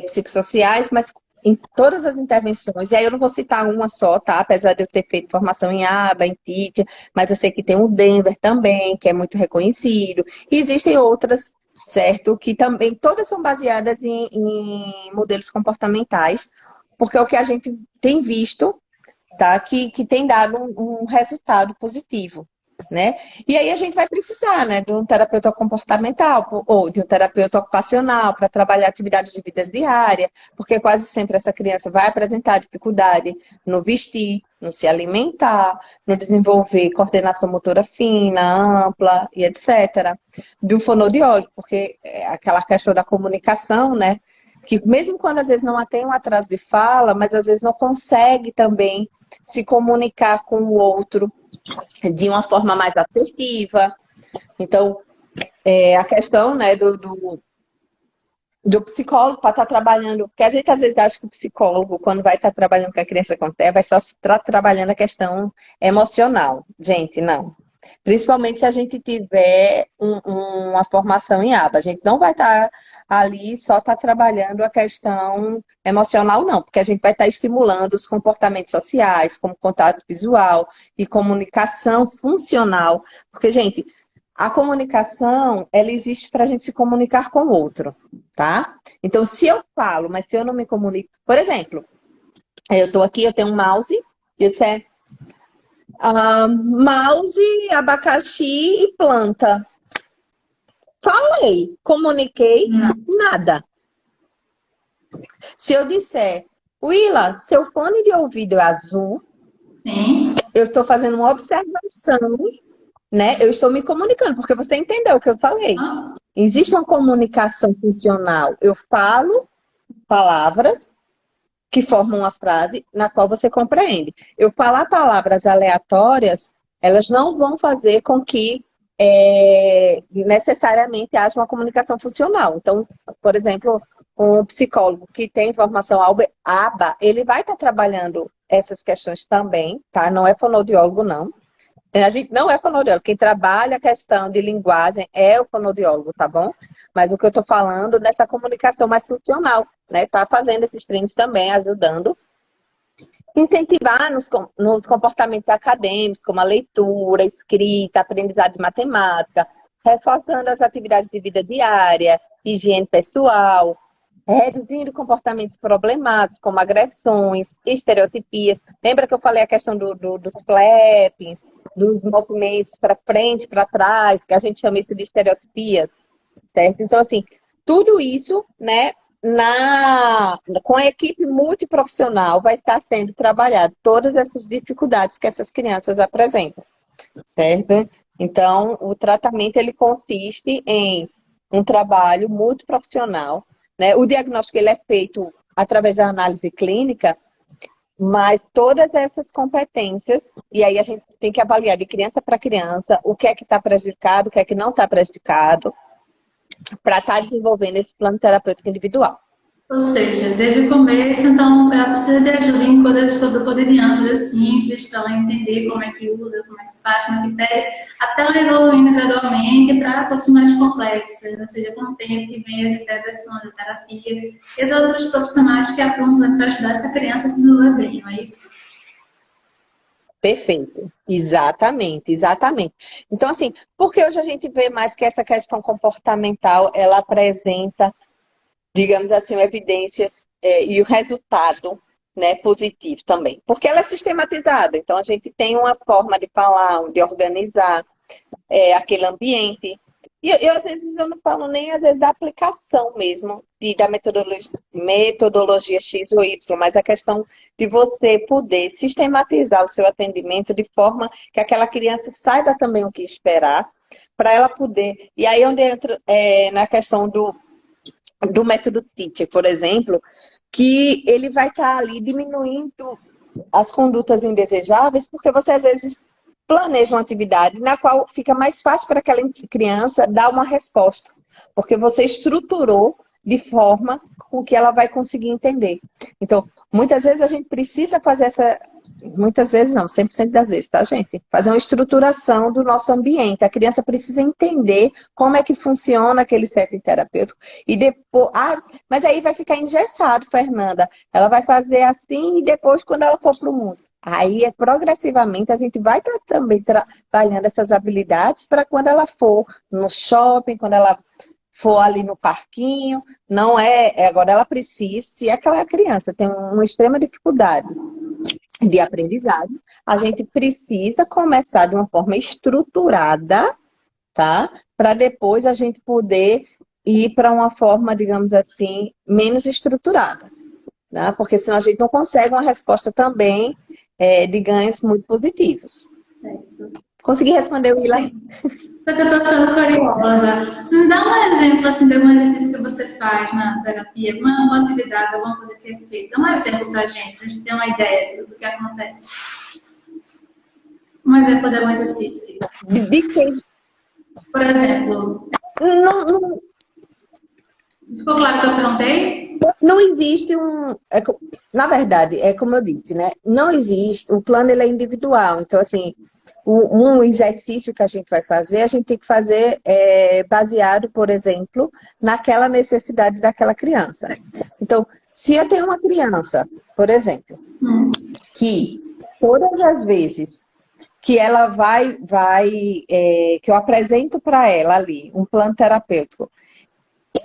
psicossociais, mas em todas as intervenções, e aí eu não vou citar uma só, tá? Apesar de eu ter feito formação em ABA, em TIT, mas eu sei que tem o Denver também, que é muito reconhecido, e existem outras, certo? Que também, todas são baseadas em modelos comportamentais, porque é o que a gente tem visto, tá? Que tem dado um resultado positivo, né? E aí a gente vai precisar, né, de um terapeuta comportamental ou de um terapeuta ocupacional para trabalhar atividades de vida diária, porque quase sempre essa criança vai apresentar dificuldade no vestir, no se alimentar, no desenvolver coordenação motora fina, ampla e etc. De um fonoaudiólogo, porque é aquela questão da comunicação, né? Que mesmo quando às vezes não tem um atraso de fala, mas às vezes não consegue também se comunicar com o outro de uma forma mais assertiva. Então, a questão, né, do psicólogo para estar trabalhando, porque a gente às vezes acha que o psicólogo, quando vai estar trabalhando com a criança com TEA, vai só estar trabalhando a questão emocional. Gente, não. Principalmente se a gente tiver uma formação em ABA. A gente não vai estar ali só estar trabalhando a questão emocional, não, porque a gente vai estar estimulando os comportamentos sociais, como contato visual e comunicação funcional. Porque, gente, a comunicação, ela existe para a gente se comunicar com o outro, tá? Então, se eu falo, mas se eu não me comunico... Por exemplo, eu estou aqui, eu tenho um mouse, e eu disser mouse, abacaxi e planta. Falei, comuniquei, nada. Se eu disser, Willa, seu fone de ouvido é azul, Sim. eu estou fazendo uma observação, né? Eu estou me comunicando, porque você entendeu o que eu falei. Existe uma comunicação funcional. Eu falo palavras que formam uma frase na qual você compreende. Eu falar palavras aleatórias, elas não vão fazer com que necessariamente haja uma comunicação funcional. Então, por exemplo, um psicólogo que tem formação ABA, ele vai estar trabalhando essas questões também, tá? Não é fonoaudiólogo, não. A gente não é fonoaudiólogo. Quem trabalha a questão de linguagem é o fonoaudiólogo, tá bom? Mas o que eu tô falando dessa comunicação mais funcional, né? Tá fazendo esses treinos também, ajudando. Incentivar nos comportamentos acadêmicos, como a leitura, a escrita, aprendizado de matemática, reforçando as atividades de vida diária, higiene pessoal, reduzindo comportamentos problemáticos, como agressões, estereotipias. Lembra que eu falei a questão dos flappings, dos movimentos para frente, para trás, que a gente chama isso de estereotipias, certo? Então, assim, tudo isso, né, com a equipe multiprofissional vai estar sendo trabalhado todas essas dificuldades que essas crianças apresentam, certo? Então, o tratamento, ele consiste em um trabalho multiprofissional, né? O diagnóstico, ele é feito através da análise clínica, mas todas essas competências, e aí a gente tem que avaliar de criança para criança o que é que está prejudicado, o que é que não está prejudicado, para estar desenvolvendo esse plano terapêutico individual. Ou seja, desde o começo, então, ela precisa de ajuda em coisas do cotidiano, coisas simples, para ela entender como é que usa, como é que faz, como é que pede, até ela evoluindo gradualmente para coisas mais complexas, ou seja, com o tempo que vem as intervenções, a terapia e os outros profissionais que atuam para ajudar essa criança a se desenvolver bem, não é isso? Perfeito. Exatamente, exatamente. Então, assim, porque hoje a gente vê mais que essa questão comportamental, ela apresenta, digamos assim, evidências e o resultado, né, positivo também. Porque ela é sistematizada, então a gente tem uma forma de falar, de organizar aquele ambiente. E às vezes eu não falo nem às vezes da aplicação mesmo da metodologia X ou Y, mas a questão de você poder sistematizar o seu atendimento de forma que aquela criança saiba também o que esperar, para ela poder. E aí onde entra na questão do método Teacher, por exemplo, que ele vai estar ali diminuindo as condutas indesejáveis, porque você às vezes planeja uma atividade na qual fica mais fácil para aquela criança dar uma resposta, porque você estruturou de forma com que ela vai conseguir entender. Então, muitas vezes a gente precisa fazer muitas vezes não, 100% das vezes, tá, gente? Fazer uma estruturação do nosso ambiente. A criança precisa entender como é que funciona aquele setting terapêutico e depois, mas aí vai ficar engessado, Fernanda. Ela vai fazer assim e depois quando ela for para o mundo. Aí, progressivamente, a gente vai estar também trabalhando essas habilidades para quando ela for no shopping, quando ela for ali no parquinho, não agora ela precisa, se aquela criança tem uma extrema dificuldade de aprendizagem, a gente precisa começar de uma forma estruturada, tá? Para depois a gente poder ir para uma forma, digamos assim, menos estruturada, né? Porque senão a gente não consegue uma resposta também de ganhos muito positivos. Certo. Consegui responder, Willa? Só que eu estou ficando curiosa. Você me dá um exemplo assim, de algum exercício que você faz na terapia, alguma atividade, alguma coisa que é feita. Dá um exemplo para a gente ter uma ideia do que acontece. Um exemplo de algum exercício. De que Por exemplo, não, ficou claro que eu perguntei? não existe na verdade, é como eu disse, né? Não existe, o plano ele é individual. Então, assim, um exercício que a gente vai fazer, a gente tem que fazer baseado, por exemplo, naquela necessidade daquela criança. Então, se eu tenho uma criança, por exemplo, que todas as vezes que ela que eu apresento para ela ali um plano terapêutico,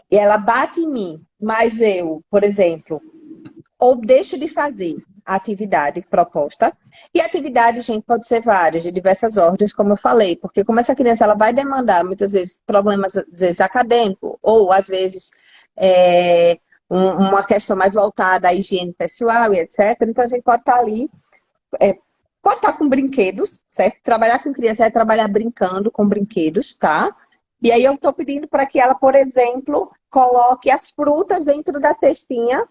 e ela bate em mim, mas eu, por exemplo, ou deixo de fazer a atividade proposta. E a atividade, gente, pode ser várias, de diversas ordens, como eu falei, porque como essa criança ela vai demandar muitas vezes problemas às vezes acadêmicos, ou às vezes uma questão mais voltada à higiene pessoal e etc. Então a gente pode estar ali, pode estar com brinquedos, certo? Trabalhar com criança é trabalhar brincando com brinquedos, tá? E aí eu estou pedindo para que ela, por exemplo, coloque as frutas dentro da cestinha.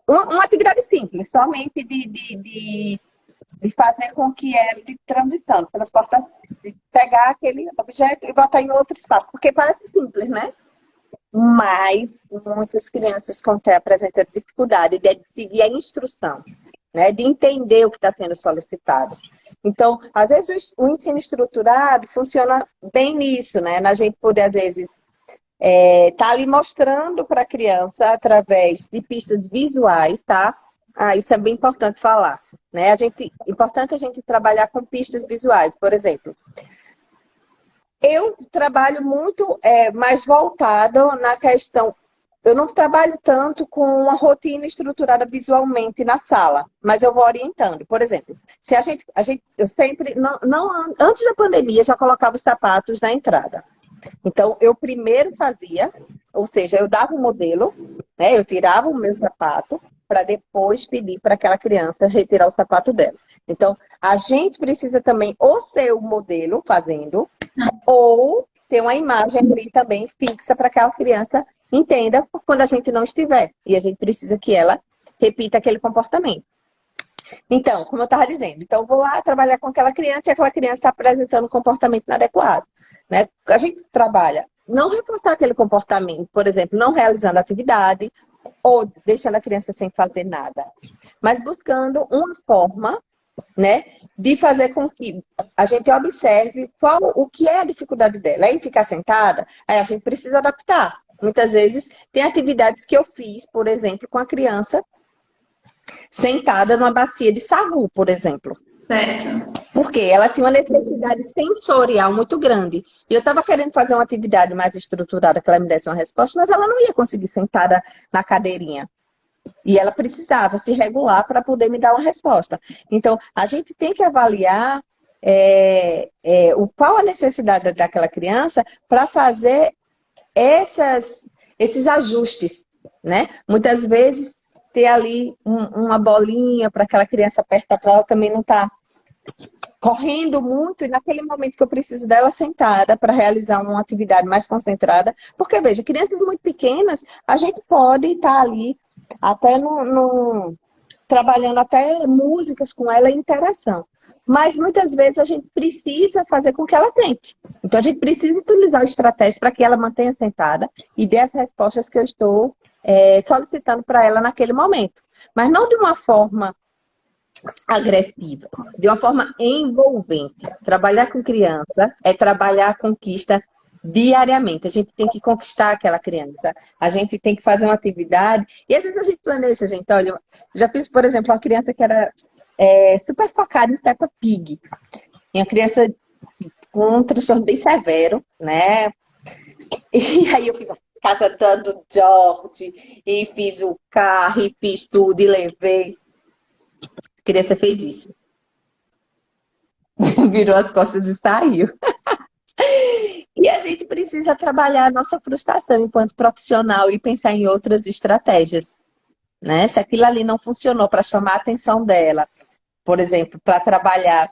Uma atividade simples, somente de fazer com que ela, de transição, transportar, de pegar aquele objeto e botar em outro espaço. Porque parece simples, né? Mas muitas crianças apresentam dificuldade de seguir a instrução, né? De entender o que está sendo solicitado. Então, às vezes o ensino estruturado funciona bem nisso, né? Na gente poder, às vezes, tá ali mostrando para a criança através de pistas visuais, tá? Isso é bem importante falar, né? Importante a gente trabalhar com pistas visuais, por exemplo. Eu trabalho muito mais voltado na questão. Eu não trabalho tanto com uma rotina estruturada visualmente na sala, mas eu vou orientando. Por exemplo, se eu sempre, antes da pandemia, já colocava os sapatos na entrada. Então, eu primeiro fazia, ou seja, eu dava um modelo, né? Eu tirava o meu sapato para depois pedir para aquela criança retirar o sapato dela. Então, a gente precisa também ou ser o modelo fazendo, ou ter uma imagem ali também fixa para que aquela criança entenda quando a gente não estiver. E a gente precisa que ela repita aquele comportamento. Então, como eu estava dizendo, então eu vou lá trabalhar com aquela criança e aquela criança está apresentando um comportamento inadequado, né? A gente trabalha não reforçar aquele comportamento, por exemplo, não realizando atividade, ou deixando a criança sem fazer nada, mas buscando uma forma, né, de fazer com que a gente observe o que é a dificuldade dela. É em ficar sentada? Aí a gente precisa adaptar. Muitas vezes tem atividades que eu fiz, por exemplo, com a criança sentada numa bacia de sagu, por exemplo. Certo. Porque ela tinha uma necessidade sensorial muito grande. E eu estava querendo fazer uma atividade mais estruturada, que ela me desse uma resposta, mas ela não ia conseguir sentada na cadeirinha. E ela precisava se regular para poder me dar uma resposta. Então, a gente tem que avaliar qual a necessidade daquela criança para fazer esses ajustes, né? Muitas vezes, ter ali uma bolinha para aquela criança apertar, para ela também não estar correndo muito, e naquele momento que eu preciso dela sentada para realizar uma atividade mais concentrada. Porque, veja, crianças muito pequenas, a gente pode estar ali até trabalhando até músicas com ela, interação. Mas muitas vezes a gente precisa fazer com que ela sente. Então a gente precisa utilizar estratégias para que ela mantenha sentada e dê as respostas que eu estou solicitando para ela naquele momento. Mas não de uma forma agressiva, de uma forma envolvente. Trabalhar com criança é trabalhar a conquista diariamente. A gente tem que conquistar aquela criança. A gente tem que fazer uma atividade. E às vezes a gente planeja, gente. Olha, já fiz, por exemplo, uma criança que era super focada em Peppa Pig. E uma criança com um transtorno bem severo, né? E aí eu fiz a casa do George, e fiz o carro, e fiz tudo, e levei. A criança fez isso. Virou as costas e saiu. E a gente precisa trabalhar a nossa frustração enquanto profissional e pensar em outras estratégias, né? Se aquilo ali não funcionou para chamar a atenção dela, por exemplo, para trabalhar.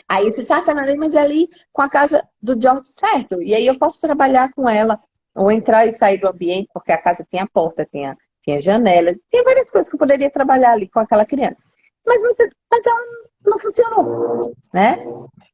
Aí você sabe, Fernanda, mas é ali com a casa do George, certo? E aí eu posso trabalhar com ela, ou entrar e sair do ambiente, porque a casa tinha porta, tinha janelas, tinha várias coisas que eu poderia trabalhar ali com aquela criança. Mas ela não funcionou, né?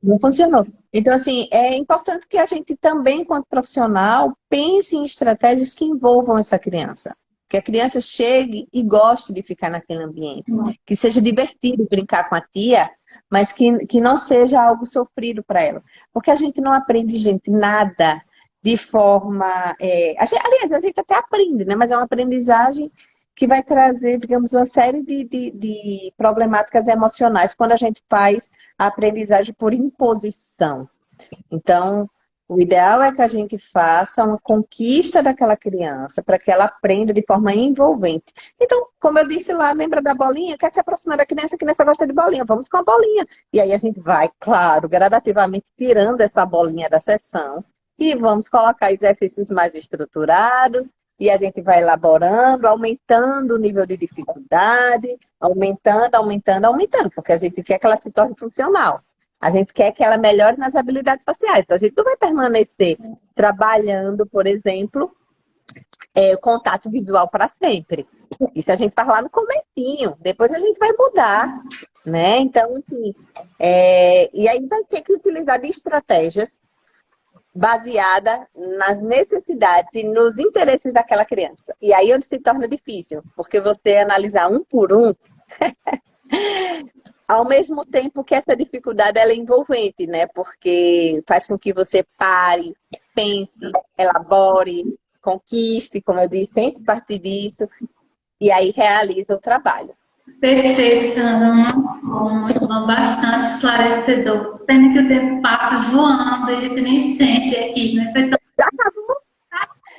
Não funcionou. Então, assim, é importante que a gente também, enquanto profissional, pense em estratégias que envolvam essa criança. Que a criança chegue e goste de ficar naquele ambiente. Que seja divertido brincar com a tia, mas que não seja algo sofrido para ela. Porque a gente não aprende, gente, nada de forma... aliás, a gente até aprende, né? Mas é uma aprendizagem que vai trazer, digamos, uma série de problemáticas emocionais quando a gente faz a aprendizagem por imposição. Então, o ideal é que a gente faça uma conquista daquela criança para que ela aprenda de forma envolvente. Então, como eu disse lá, lembra da bolinha? Quer se aproximar da criança, a criança gosta de bolinha, vamos com a bolinha. E aí a gente vai, claro, gradativamente tirando essa bolinha da sessão e vamos colocar exercícios mais estruturados. E a gente vai elaborando, aumentando o nível de dificuldade, aumentando, porque a gente quer que ela se torne funcional. A gente quer que ela melhore nas habilidades sociais. Então, a gente não vai permanecer trabalhando, por exemplo, o contato visual para sempre. Isso a gente faz lá no comecinho. Depois a gente vai mudar, né? Então, assim, e aí vai ter que utilizar de estratégias baseada nas necessidades e nos interesses daquela criança. E aí onde se torna difícil, porque você analisar um por um, ao mesmo tempo que essa dificuldade ela é envolvente, né? Porque faz com que você pare, pense, elabore, conquiste, como eu disse, tente partir disso, e aí realiza o trabalho. Perfeito, Fernanda. Muito bom, bastante esclarecedor. Pena que o tempo passa voando, a gente nem sente aqui, né? Foi tão... Já acabou?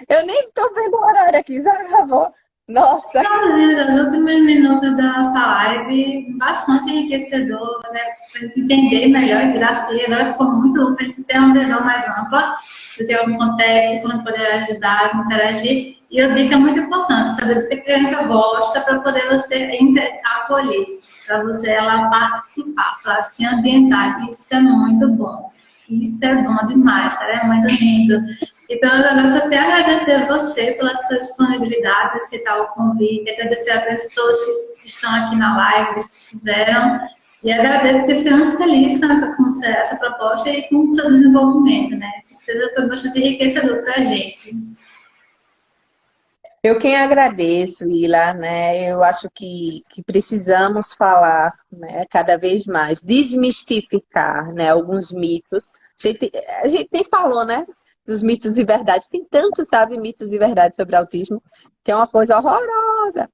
Eu nem estou vendo o horário aqui, já acabou. Nossa! Os últimos minutos da nossa live, bastante enriquecedor, né? Para a gente entender melhor, e graças a Deus, agora ficou muito bom para a gente ter uma visão mais ampla do que acontece, como poder ajudar, interagir. E eu digo que é muito importante saber do que a criança gosta para poder você acolher, para você ela participar, para se ambientar. Isso é muito bom. Isso é bom demais, cara. É muito lindo. Então, eu gosto até de agradecer a você pela sua disponibilidade, aceitar o convite, agradecer a todos que estão aqui na live, que estiveram, e agradeço que fiquei muito feliz com essa proposta e com o seu desenvolvimento, né? Com certeza foi bastante enriquecedor para a gente. Eu quem agradeço, Ila, né? Eu acho que precisamos falar, né, cada vez mais, desmistificar, né, alguns mitos. A gente nem falou, né, dos mitos e verdades. Tem tanto, sabe, mitos e verdades sobre autismo, que é uma coisa horrorosa.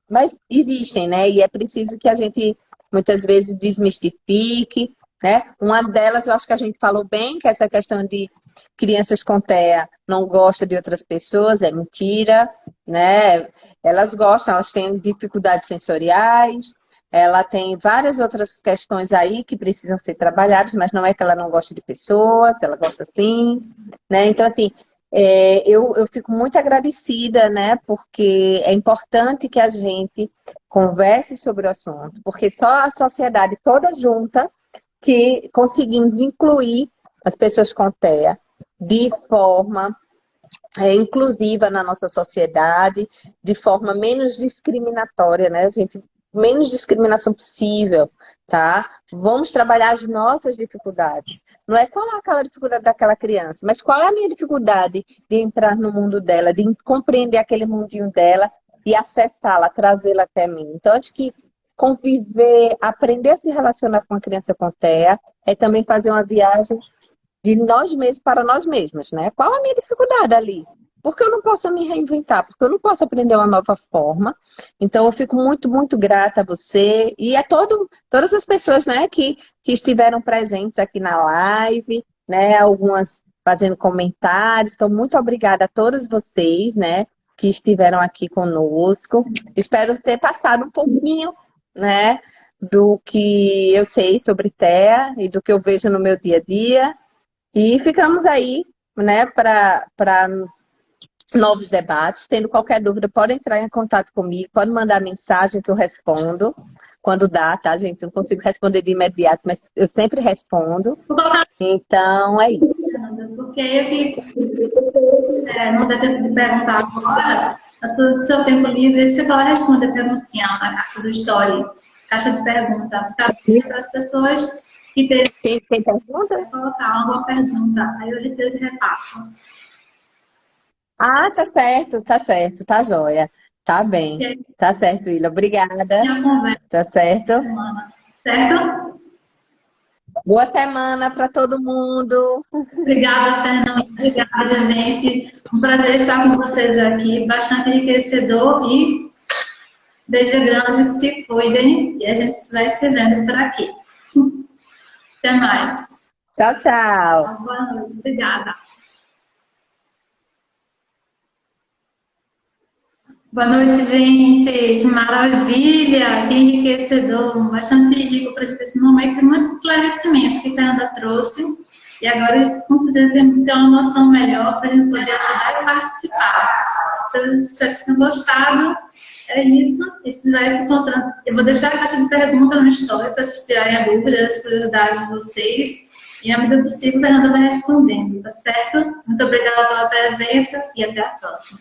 Mas existem, né? E é preciso que a gente, muitas vezes, desmistifique, né? Uma delas, eu acho que a gente falou bem, que é essa questão de crianças com TEA não gostam de outras pessoas, é mentira, né? Elas gostam, elas têm dificuldades sensoriais, ela tem várias outras questões aí que precisam ser trabalhadas, mas não é que ela não gosta de pessoas, ela gosta sim, né? Então, assim, eu fico muito agradecida, né? Porque é importante que a gente converse sobre o assunto, porque só a sociedade toda junta que conseguimos incluir as pessoas com TEA de forma inclusiva na nossa sociedade, de forma menos discriminatória, né, gente? Menos discriminação possível, tá? Vamos trabalhar as nossas dificuldades. Não é qual é aquela dificuldade daquela criança, mas qual é a minha dificuldade de entrar no mundo dela, de compreender aquele mundinho dela e acessá-la, trazê-la até mim. Então, acho que conviver, aprender a se relacionar com a criança com TEA é também fazer uma viagem de nós mesmos para nós mesmos, né? Qual a minha dificuldade ali? Porque eu não posso me reinventar, porque eu não posso aprender uma nova forma. Então, eu fico muito, muito grata a você e a todas as pessoas, né, que estiveram presentes aqui na live, né? Algumas fazendo comentários. Então, muito obrigada a todas vocês, né, que estiveram aqui conosco. Espero ter passado um pouquinho, né, do que eu sei sobre TEA e do que eu vejo no meu dia a dia. E ficamos aí, né, para novos debates. Tendo qualquer dúvida, pode entrar em contato comigo, pode mandar mensagem que eu respondo quando dá, tá, gente? Não consigo responder de imediato, mas eu sempre respondo. Então, é isso. Porque eu que não dá tempo de perguntar agora, no seu tempo livre, se ela responde a perguntinha na caixa do Story, caixa de pergunta, fica para as pessoas que Tem pergunta? colocar alguma pergunta, aí eu depois repasso. Ah, tá certo, tá joia. Tá bem. Tá certo, Willa. Obrigada. Minha conversa Tá certo? semana, certo? Boa semana para todo mundo. Obrigada, Fernanda. Obrigada, gente. Um prazer estar com vocês aqui, bastante enriquecedor e beijo grande, se cuidem e a gente vai se vendo por aqui. Até mais. Tchau, tchau. Boa noite. Obrigada. Boa noite, gente. Que maravilha, que enriquecedor, bastante rico para esse momento, muitos esclarecimentos que a Fernanda trouxe. E agora, com certeza, temos que ter uma noção melhor para a gente poder ajudar e participar. Então, espero que tenham gostado. É isso. Isso vai se encontrando. Eu vou deixar a caixa de perguntas no story para vocês tirarem a dúvida, as curiosidades de vocês. E, à medida possível, a Fernanda vai respondendo, tá certo? Muito obrigada pela presença e até a próxima.